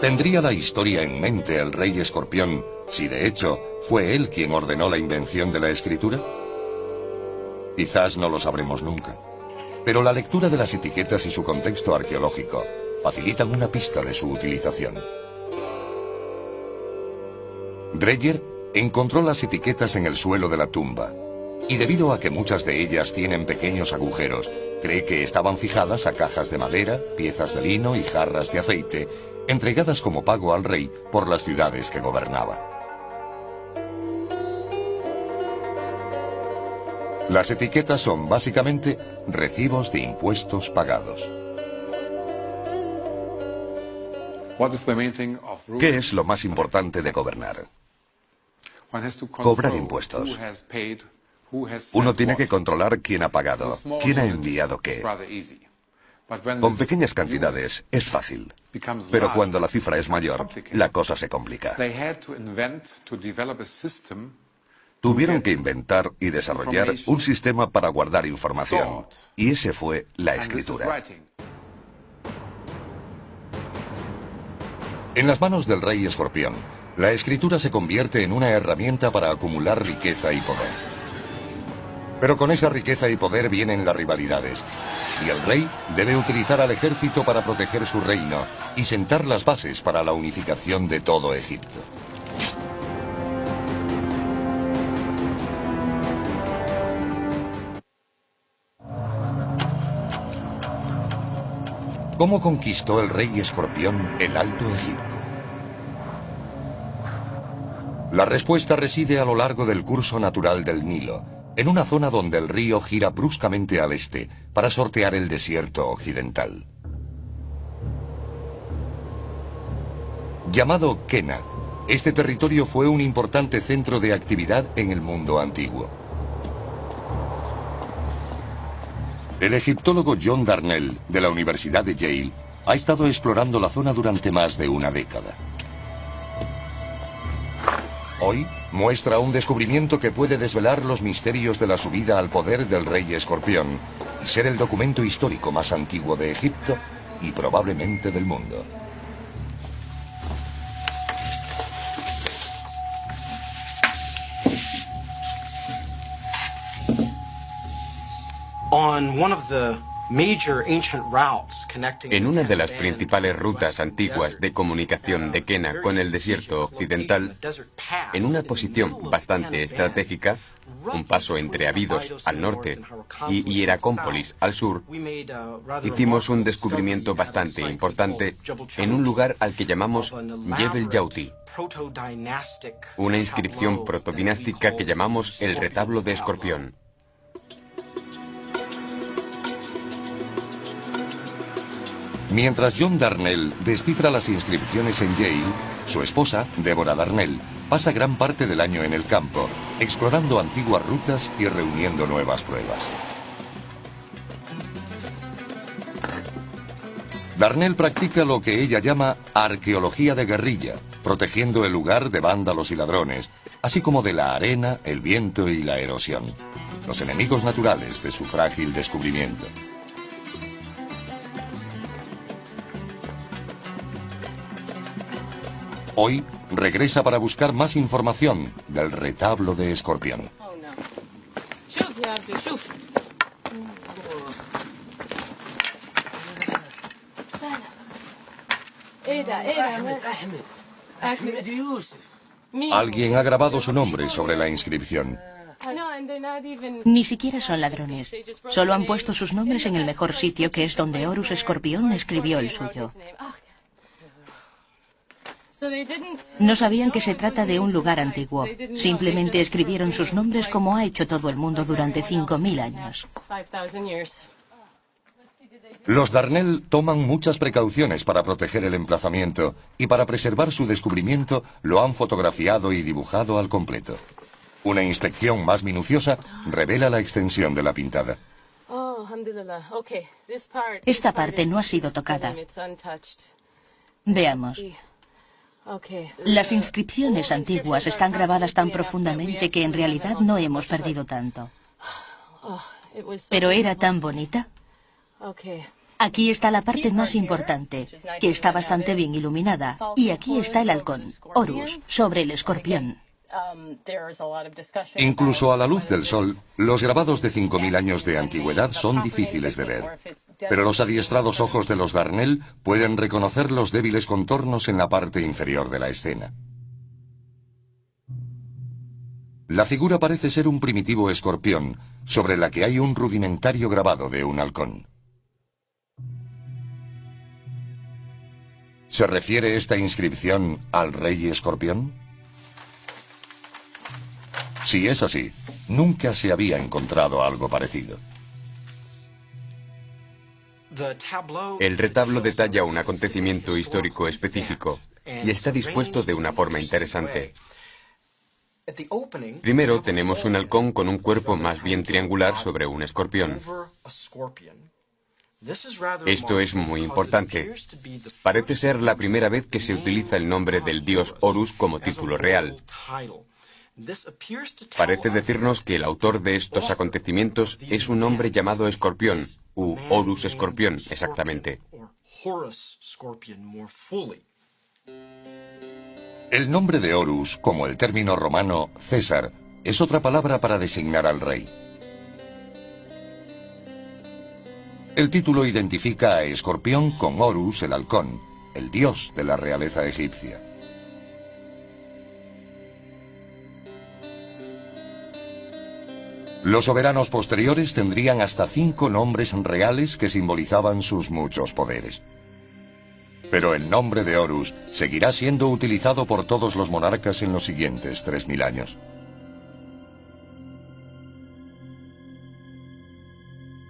¿Tendría la historia en mente el rey escorpión si de hecho fue él quien ordenó la invención de la escritura? Quizás no lo sabremos nunca, pero la lectura de las etiquetas y su contexto arqueológico facilitan una pista de su utilización. Dreyer encontró las etiquetas en el suelo de la tumba, y debido a que muchas de ellas tienen pequeños agujeros, cree que estaban fijadas a cajas de madera, piezas de lino y jarras de aceite, entregadas como pago al rey por las ciudades que gobernaba. Las etiquetas son básicamente recibos de impuestos pagados. ¿Qué es lo más importante de gobernar? Cobrar impuestos. Uno tiene que controlar quién ha pagado, quién ha enviado qué. Con pequeñas cantidades es fácil, pero cuando la cifra es mayor, la cosa se complica. Tuvieron que inventar y desarrollar un sistema para guardar información, y ese fue la escritura. En las manos del rey escorpión, la escritura se convierte en una herramienta para acumular riqueza y poder. Pero con esa riqueza y poder vienen las rivalidades, y el rey debe utilizar al ejército para proteger su reino y sentar las bases para la unificación de todo Egipto. ¿Cómo conquistó el rey escorpión el Alto Egipto? La respuesta reside a lo largo del curso natural del Nilo, en una zona donde el río gira bruscamente al este para sortear el desierto occidental. Llamado Kena, este territorio fue un importante centro de actividad en el mundo antiguo. El egiptólogo John Darnell, de la Universidad de Yale, ha estado explorando la zona durante más de una década. Hoy muestra un descubrimiento que puede desvelar los misterios de la subida al poder del rey Escorpión y ser el documento histórico más antiguo de Egipto y probablemente del mundo. En una de las principales rutas antiguas de comunicación de Kena con el desierto occidental, en una posición bastante estratégica, un paso entre Abidos al norte y Hieracómpolis al sur, hicimos un descubrimiento bastante importante en un lugar al que llamamos Jebel Yauti, una inscripción protodinástica que llamamos el retablo de Escorpión. Mientras John Darnell descifra las inscripciones en Yale, su esposa, Deborah Darnell, pasa gran parte del año en el campo, explorando antiguas rutas y reuniendo nuevas pruebas. Darnell practica lo que ella llama arqueología de guerrilla, protegiendo el lugar de vándalos y ladrones, así como de la arena, el viento y la erosión, los enemigos naturales de su frágil descubrimiento. Hoy regresa para buscar más información del retablo de Escorpión. Alguien ha grabado su nombre sobre la inscripción. Ni siquiera son ladrones. Solo han puesto sus nombres en el mejor sitio, que es donde Horus Escorpión escribió el suyo. No sabían que se trata de un lugar antiguo. Simplemente escribieron sus nombres como ha hecho todo el mundo durante 5000 años. Los Darnell toman muchas precauciones para proteger el emplazamiento y para preservar su descubrimiento lo han fotografiado y dibujado al completo. Una inspección más minuciosa revela la extensión de la pintada. Esta parte no ha sido tocada. Veamos. Las inscripciones antiguas están grabadas tan profundamente que en realidad no hemos perdido tanto. Pero era tan bonita. Aquí está la parte más importante, que está bastante bien iluminada. Y aquí está el halcón, Horus, sobre el escorpión. Incluso a la luz del sol, los grabados de 5000 años de antigüedad son difíciles de ver. Pero los adiestrados ojos de los Darnell pueden reconocer los débiles contornos en la parte inferior de la escena. La figura parece ser un primitivo escorpión, sobre la que hay un rudimentario grabado de un halcón. ¿Se refiere esta inscripción al rey Escorpión? Si es así, nunca se había encontrado algo parecido. El retablo detalla un acontecimiento histórico específico y está dispuesto de una forma interesante. Primero tenemos un halcón con un cuerpo más bien triangular sobre un escorpión. Esto es muy importante. Parece ser la primera vez que se utiliza el nombre del dios Horus como título real. Parece decirnos que el autor de estos acontecimientos es un hombre llamado Escorpión, u Horus Escorpión, exactamente. El nombre de Horus, como el término romano César, es otra palabra para designar al rey. El título identifica a Escorpión con Horus, el halcón, el dios de la realeza egipcia. Los soberanos posteriores tendrían hasta 5 nombres reales que simbolizaban sus muchos poderes. Pero el nombre de Horus seguirá siendo utilizado por todos los monarcas en los siguientes 3000 años.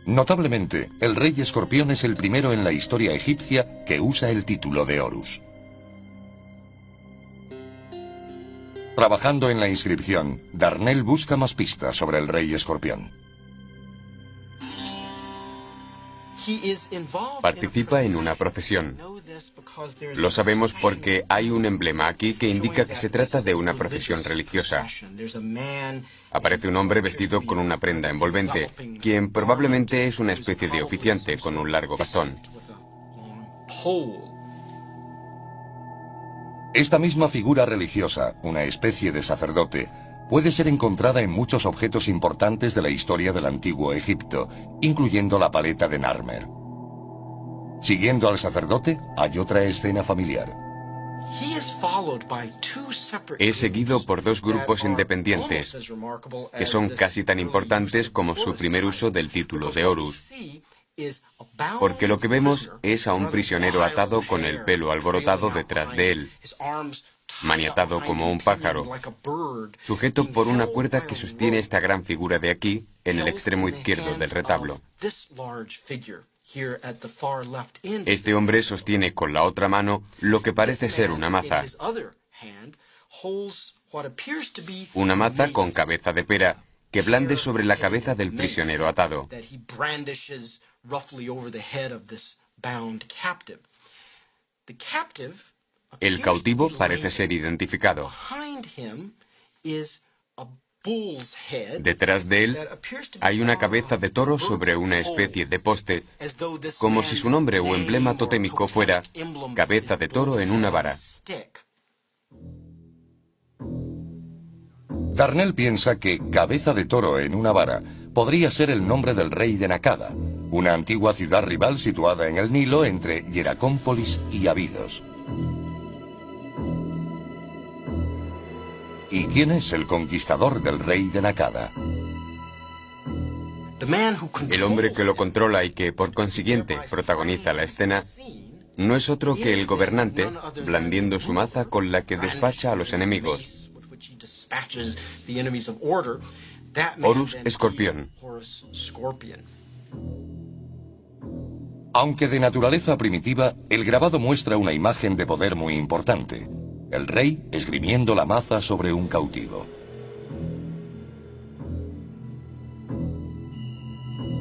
Notablemente, el rey Escorpión es el primero en la historia egipcia que usa el título de Horus. Trabajando en la inscripción, Darnell busca más pistas sobre el rey escorpión. Participa en una procesión. Lo sabemos porque hay un emblema aquí que indica que se trata de una procesión religiosa. Aparece un hombre vestido con una prenda envolvente, quien probablemente es una especie de oficiante con un largo bastón. Esta misma figura religiosa, una especie de sacerdote, puede ser encontrada en muchos objetos importantes de la historia del antiguo Egipto, incluyendo la paleta de Narmer. Siguiendo al sacerdote, hay otra escena familiar. Es seguido por dos grupos independientes, que son casi tan importantes como su primer uso del título de Horus. Porque lo que vemos es a un prisionero atado con el pelo alborotado detrás de él, maniatado como un pájaro, sujeto por una cuerda que sostiene esta gran figura de aquí, en el extremo izquierdo del retablo. Este hombre sostiene con la otra mano lo que parece ser una maza. Una maza con cabeza de pera que blande sobre la cabeza del prisionero atado. El cautivo parece ser identificado. Detrás de él hay una cabeza de toro sobre una especie de poste, como si su nombre o emblema totémico fuera cabeza de toro en una vara. Darnell piensa que cabeza de toro en una vara podría ser el nombre del rey de Nakada, una antigua ciudad rival situada en el Nilo entre Hieracómpolis y Abidos. ¿Y quién es el conquistador del rey de Nakada? El hombre que lo controla y que, por consiguiente, protagoniza la escena, no es otro que el gobernante, blandiendo su maza con la que despacha a los enemigos. Horus Escorpión. Aunque de naturaleza primitiva, el grabado muestra una imagen de poder muy importante. El rey esgrimiendo la maza sobre un cautivo.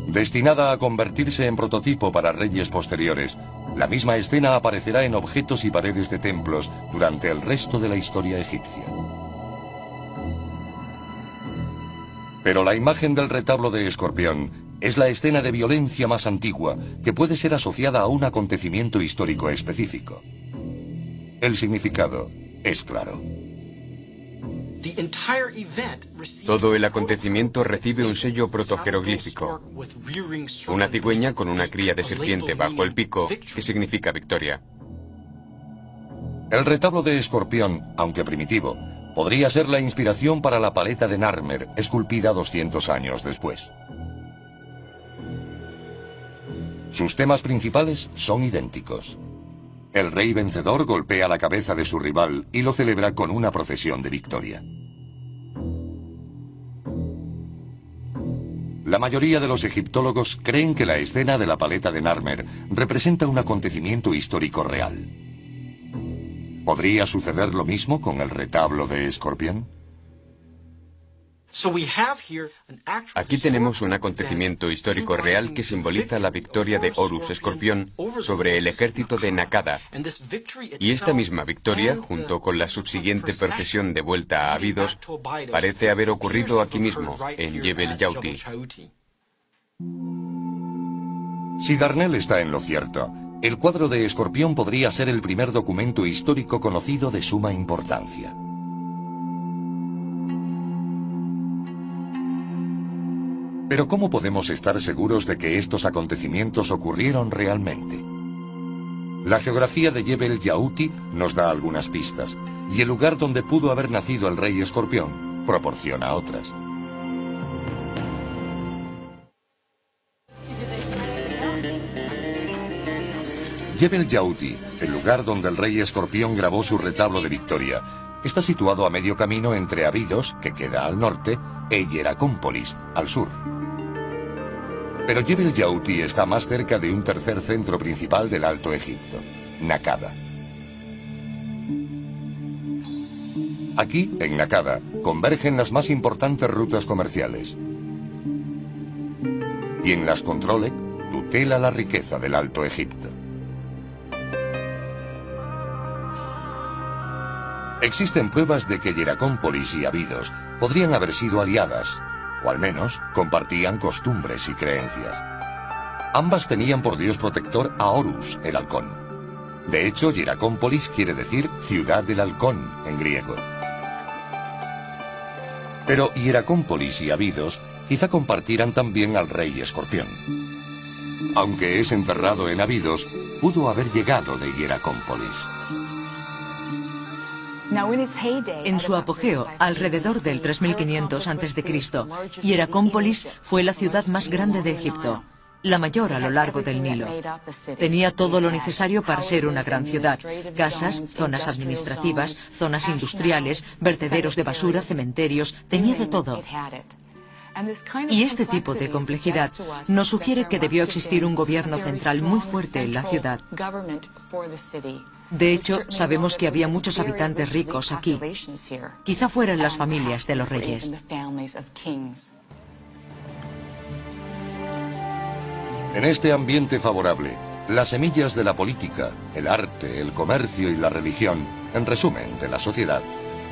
Destinada a convertirse en prototipo para reyes posteriores, la misma escena aparecerá en objetos y paredes de templos durante el resto de la historia egipcia. Pero la imagen del retablo de Escorpión es la escena de violencia más antigua que puede ser asociada a un acontecimiento histórico específico. El significado es claro. Todo el acontecimiento recibe un sello protojeroglífico. Una cigüeña con una cría de serpiente bajo el pico, que significa victoria. El retablo de Escorpión, aunque primitivo, podría ser la inspiración para la paleta de Narmer, esculpida 200 años después. Sus temas principales son idénticos. El rey vencedor golpea la cabeza de su rival y lo celebra con una procesión de victoria. La mayoría de los egiptólogos creen que la escena de la paleta de Narmer representa un acontecimiento histórico real. ¿Podría suceder lo mismo con el retablo de Escorpión? Aquí tenemos un acontecimiento histórico real que simboliza la victoria de Horus Escorpión sobre el ejército de Nakada. Y esta misma victoria, junto con la subsiguiente procesión de vuelta a Abidos, parece haber ocurrido aquí mismo, en Jebel Yauti. Si Darnell está en lo cierto, el cuadro de Escorpión podría ser el primer documento histórico conocido de suma importancia. Pero ¿cómo podemos estar seguros de que estos acontecimientos ocurrieron realmente? La geografía de Jebel Yauti nos da algunas pistas, y el lugar donde pudo haber nacido el rey Escorpión proporciona otras. Jebel Yauti, el lugar donde el rey Escorpión grabó su retablo de victoria, está situado a medio camino entre Abidos, que queda al norte, e Hieracómpolis, al sur. Pero Jebel Yauti está más cerca de un tercer centro principal del Alto Egipto, Nakada. Aquí, en Nakada, convergen las más importantes rutas comerciales. Quien las controle, tutela la riqueza del Alto Egipto. Existen pruebas de que Hieracómpolis y Abidos podrían haber sido aliadas, o al menos compartían costumbres y creencias. Ambas tenían por dios protector a Horus, el halcón. De hecho, Hieracómpolis quiere decir ciudad del halcón en griego. Pero Hieracómpolis y Abidos quizá compartieran también al rey escorpión. Aunque es enterrado en Abidos, pudo haber llegado de Hieracómpolis. En su apogeo, alrededor del 3500 a.C., Hieracómpolis fue la ciudad más grande de Egipto, la mayor a lo largo del Nilo. Tenía todo lo necesario para ser una gran ciudad: casas, zonas administrativas, zonas industriales, vertederos de basura, cementerios, tenía de todo. Y este tipo de complejidad nos sugiere que debió existir un gobierno central muy fuerte en la ciudad. De hecho, sabemos que había muchos habitantes ricos aquí. Quizá fueran las familias de los reyes. En este ambiente favorable, las semillas de la política, el arte, el comercio y la religión, en resumen, de la sociedad,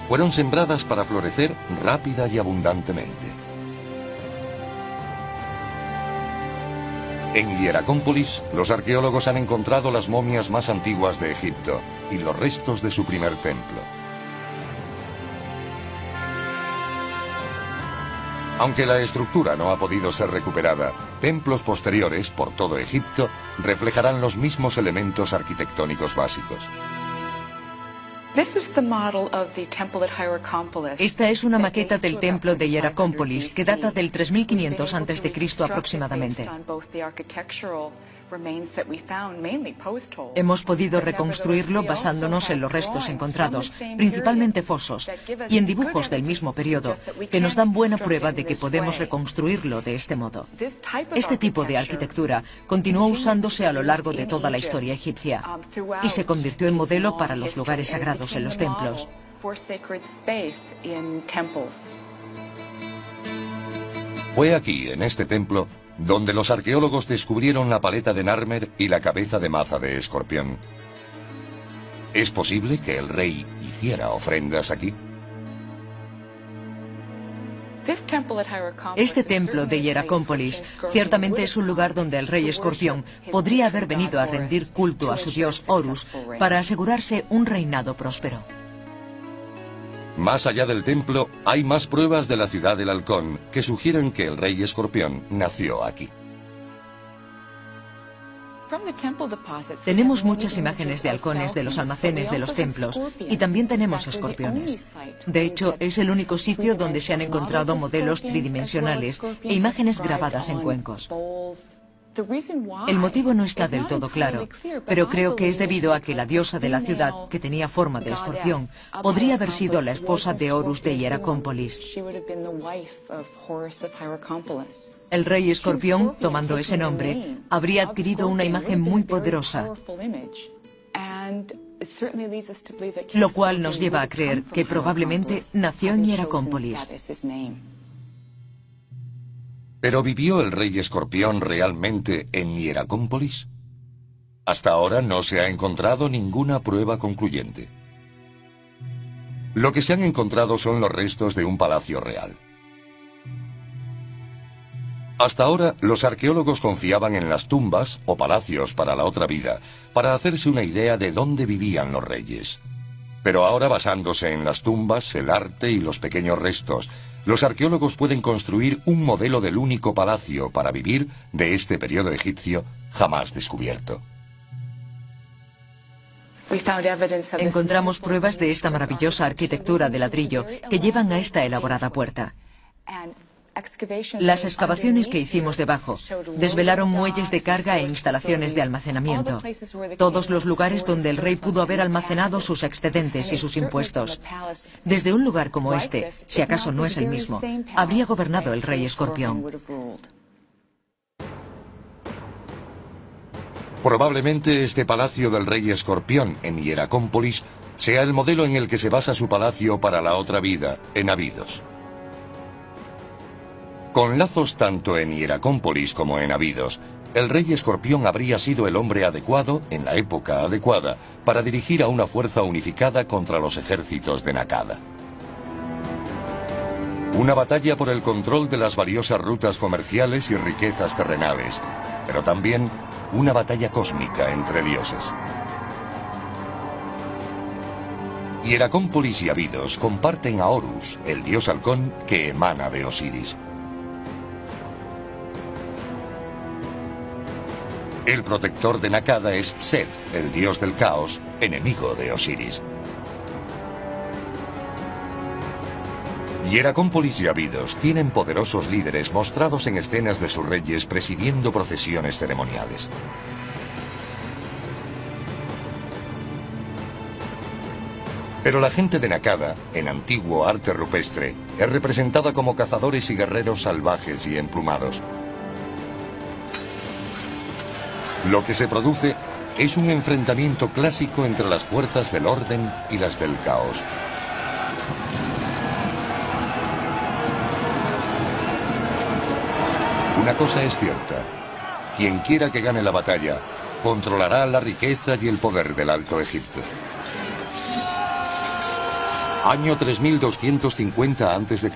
fueron sembradas para florecer rápida y abundantemente. En Hieracómpolis, los arqueólogos han encontrado las momias más antiguas de Egipto y los restos de su primer templo. Aunque la estructura no ha podido ser recuperada, templos posteriores por todo Egipto reflejarán los mismos elementos arquitectónicos básicos. Esta es una maqueta del templo de Hieracómpolis que data del 3500 a.C. aproximadamente. Hemos podido reconstruirlo basándonos en los restos encontrados, principalmente fosos, y en dibujos del mismo periodo, que nos dan buena prueba de que podemos reconstruirlo de este modo. Este tipo de arquitectura continuó usándose a lo largo de toda la historia egipcia y se convirtió en modelo para los lugares sagrados en los templos. Fue aquí, en este templo, donde los arqueólogos descubrieron la paleta de Narmer y la cabeza de maza de escorpión. ¿Es posible que el rey hiciera ofrendas aquí? Este templo de Hieracómpolis ciertamente es un lugar donde el rey escorpión podría haber venido a rendir culto a su dios Horus para asegurarse un reinado próspero. Más allá del templo, hay más pruebas de la ciudad del halcón que sugieren que el rey escorpión nació aquí. Tenemos muchas imágenes de halcones de los almacenes de los templos y también tenemos escorpiones. De hecho, es el único sitio donde se han encontrado modelos tridimensionales e imágenes grabadas en cuencos. El motivo no está del todo claro, pero creo que es debido a que la diosa de la ciudad, que tenía forma de escorpión, podría haber sido la esposa de Horus de Hieracómpolis. El rey escorpión, tomando ese nombre, habría adquirido una imagen muy poderosa, lo cual nos lleva a creer que probablemente nació en Hieracómpolis. ¿Pero vivió el rey escorpión realmente en Hieracómpolis? Hasta ahora no se ha encontrado ninguna prueba concluyente. Lo que se han encontrado son los restos de un palacio real. Hasta ahora, los arqueólogos confiaban en las tumbas o palacios para la otra vida, para hacerse una idea de dónde vivían los reyes. Pero ahora, basándose en las tumbas, el arte y los pequeños restos, los arqueólogos pueden construir un modelo del único palacio para vivir de este periodo egipcio jamás descubierto. Encontramos pruebas de esta maravillosa arquitectura de ladrillo que llevan a esta elaborada puerta. Las excavaciones que hicimos debajo desvelaron muelles de carga e instalaciones de almacenamiento. Todos los lugares donde el rey pudo haber almacenado sus excedentes y sus impuestos. Desde un lugar como este, si acaso no es el mismo, habría gobernado el rey escorpión. Probablemente este palacio del rey escorpión en Hieracómpolis sea el modelo en el que se basa su palacio para la otra vida, en Abidos. Con lazos tanto en Hieracómpolis como en Abidos, el rey Escorpión habría sido el hombre adecuado, en la época adecuada, para dirigir a una fuerza unificada contra los ejércitos de Nakada. Una batalla por el control de las valiosas rutas comerciales y riquezas terrenales, pero también una batalla cósmica entre dioses. Hieracómpolis y Abidos comparten a Horus, el dios halcón que emana de Osiris. El protector de Nakada es Set, el dios del caos, enemigo de Osiris. Hieracómpolis y Abidos tienen poderosos líderes mostrados en escenas de sus reyes presidiendo procesiones ceremoniales. Pero la gente de Nakada, en antiguo arte rupestre, es representada como cazadores y guerreros salvajes y emplumados. Lo que se produce es un enfrentamiento clásico entre las fuerzas del orden y las del caos. Una cosa es cierta: quien quiera que gane la batalla, controlará la riqueza y el poder del Alto Egipto. Año 3250 a.C.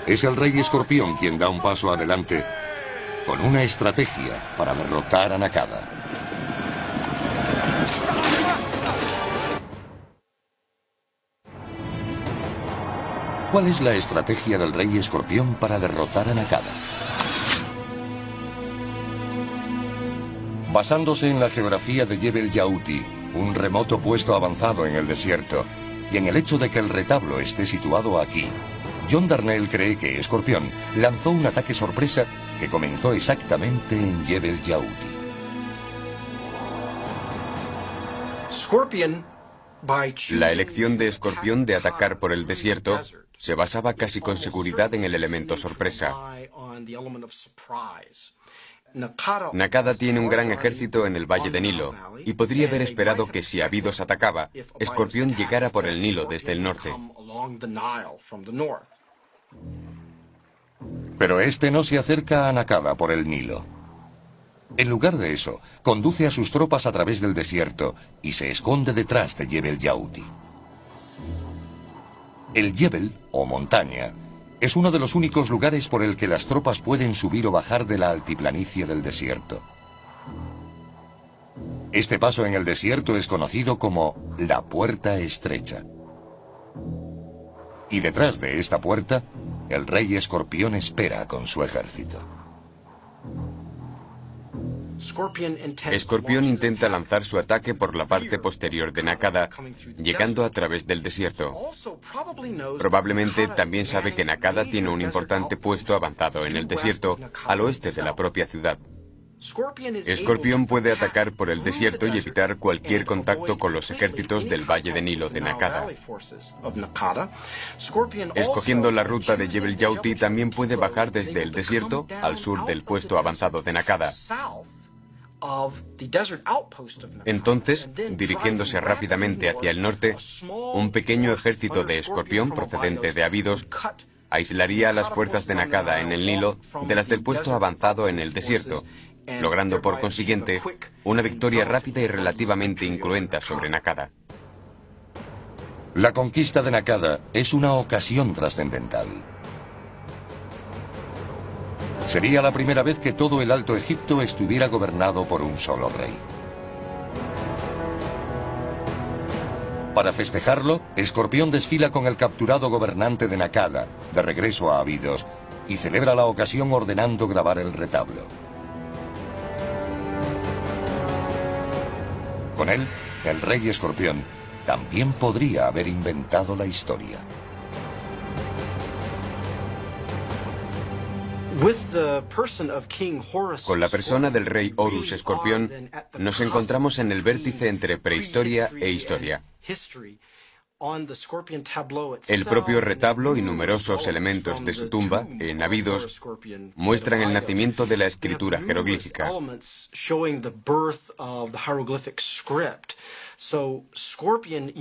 Es el rey Escorpión quien da un paso adelante con una estrategia para derrotar a Nakada. ¿Cuál es la estrategia del rey Escorpión para derrotar a Nakada? Basándose en la geografía de Jebel Yauti, un remoto puesto avanzado en el desierto, y en el hecho de que el retablo esté situado aquí, John Darnell cree que Escorpión lanzó un ataque sorpresa que comenzó exactamente en Jebel Yauti. La elección de Escorpión de atacar por el desierto se basaba casi con seguridad en el elemento sorpresa. Nakada tiene un gran ejército en el Valle de Nilo y podría haber esperado que si Abidos atacaba, Escorpión llegara por el Nilo desde el norte. Pero este no se acerca a Nakada por el Nilo. En lugar de eso, conduce a sus tropas a través del desierto y se esconde detrás de Jebel Yauti. El Jebel, o montaña, es uno de los únicos lugares por el que las tropas pueden subir o bajar de la altiplanicie del desierto. Este paso en el desierto es conocido como la Puerta Estrecha. Y detrás de esta puerta, el rey Escorpión espera con su ejército. Escorpión intenta lanzar su ataque por la parte posterior de Nakada, llegando a través del desierto. Probablemente también sabe que Nakada tiene un importante puesto avanzado en el desierto, al oeste de la propia ciudad. Escorpión puede atacar por el desierto y evitar cualquier contacto con los ejércitos del Valle de Nilo de Nakada. Escogiendo la ruta de Jebel Yauti, también puede bajar desde el desierto al sur del puesto avanzado de Nakada. Entonces, dirigiéndose rápidamente hacia el norte, un pequeño ejército de Escorpión procedente de Abidos aislaría a las fuerzas de Nakada en el Nilo de las del puesto avanzado en el desierto, logrando por consiguiente una victoria rápida y relativamente incruenta sobre Nakada. La conquista de Nakada es una ocasión trascendental. Sería la primera vez que todo el Alto Egipto estuviera gobernado por un solo rey. Para festejarlo, Escorpión desfila con el capturado gobernante de Nakada, de regreso a Abidos, y celebra la ocasión ordenando grabar el retablo. Con él, el rey Escorpión también podría haber inventado la historia. Con la persona del rey Horus Escorpión, nos encontramos en el vértice entre prehistoria e historia. El propio retablo y numerosos elementos de su tumba, en Abidos, muestran el nacimiento de la escritura jeroglífica.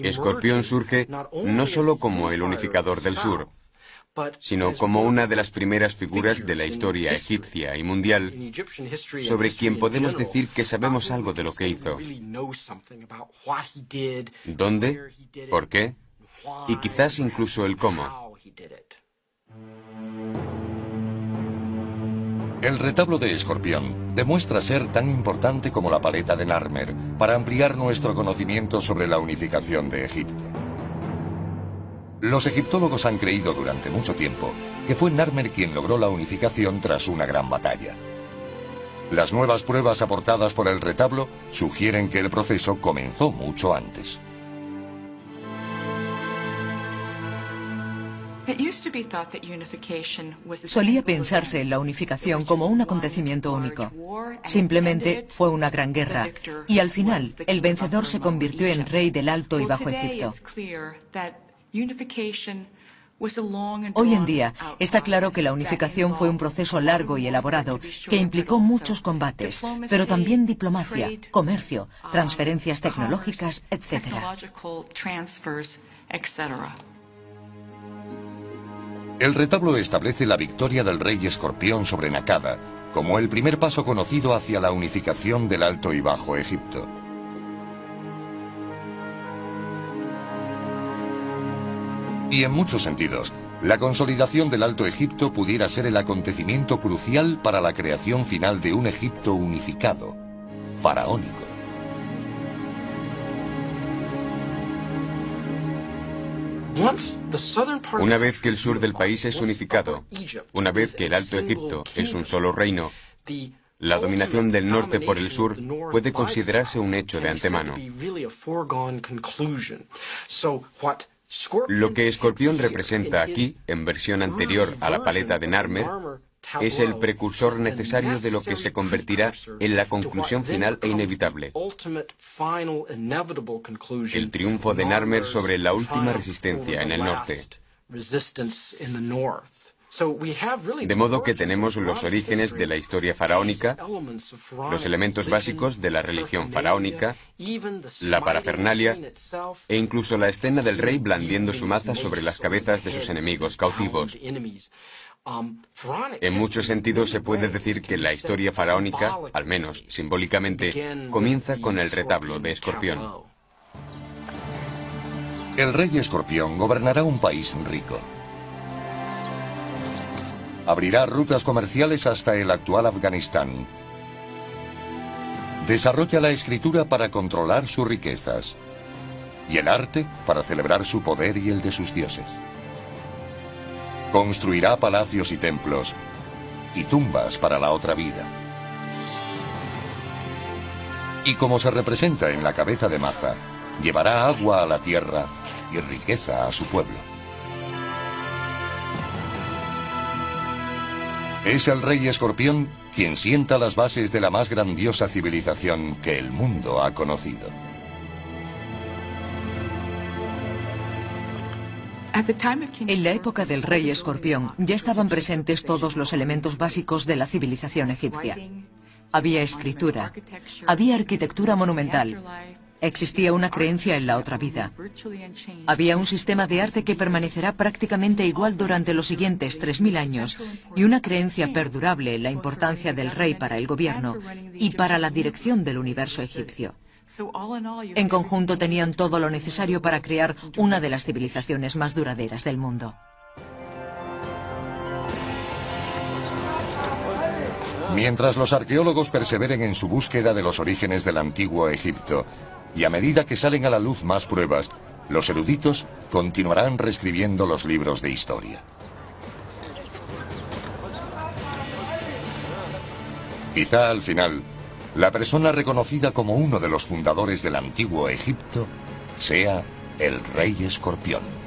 Escorpión surge no solo como el unificador del sur, sino como una de las primeras figuras de la historia egipcia y mundial, sobre quien podemos decir que sabemos algo de lo que hizo, dónde, por qué, y quizás incluso el cómo. El retablo de Escorpión demuestra ser tan importante como la paleta de Narmer para ampliar nuestro conocimiento sobre la unificación de Egipto. Los egiptólogos han creído durante mucho tiempo que fue Narmer quien logró la unificación tras una gran batalla. Las nuevas pruebas aportadas por el retablo sugieren que el proceso comenzó mucho antes. Solía pensarse en la unificación como un acontecimiento único. Simplemente fue una gran guerra, y al final el vencedor se convirtió en rey del Alto y Bajo Egipto. Hoy en día está claro que la unificación fue un proceso largo y elaborado que implicó muchos combates, pero también diplomacia, comercio, transferencias tecnológicas, etc. El retablo establece la victoria del rey Escorpión sobre Nakada como el primer paso conocido hacia la unificación del Alto y Bajo Egipto. Y en muchos sentidos, la consolidación del Alto Egipto pudiera ser el acontecimiento crucial para la creación final de un Egipto unificado, faraónico. Una vez que el sur del país es unificado, una vez que el Alto Egipto es un solo reino, la dominación del norte por el sur puede considerarse un hecho de antemano. Lo que Escorpión representa aquí, en versión anterior a la paleta de Narmer, es el precursor necesario de lo que se convertirá en la conclusión final e inevitable. El triunfo de Narmer sobre la última resistencia en el norte. De modo que tenemos los orígenes de la historia faraónica, los elementos básicos de la religión faraónica, la parafernalia e incluso la escena del rey blandiendo su maza sobre las cabezas de sus enemigos cautivos. En muchos sentidos se puede decir que la historia faraónica, al menos simbólicamente, comienza con el retablo de Escorpión. El rey Escorpión gobernará un país rico. Abrirá rutas comerciales hasta el actual Afganistán. Desarrolla la escritura para controlar sus riquezas y el arte para celebrar su poder y el de sus dioses. Construirá palacios y templos y tumbas para la otra vida. Y como se representa en la cabeza de maza, llevará agua a la tierra y riqueza a su pueblo. Es el rey Escorpión quien sienta las bases de la más grandiosa civilización que el mundo ha conocido. En la época del rey Escorpión ya estaban presentes todos los elementos básicos de la civilización egipcia. Había escritura, había arquitectura monumental, existía una creencia en la otra vida. Había un sistema de arte que permanecerá prácticamente igual durante los siguientes 3000 años y una creencia perdurable en la importancia del rey para el gobierno y para la dirección del universo egipcio. En conjunto tenían todo lo necesario para crear una de las civilizaciones más duraderas del mundo. Mientras los arqueólogos perseveren en su búsqueda de los orígenes del antiguo Egipto, y a medida que salen a la luz más pruebas, los eruditos continuarán reescribiendo los libros de historia. Quizá al final, la persona reconocida como uno de los fundadores del antiguo Egipto sea el rey Escorpión.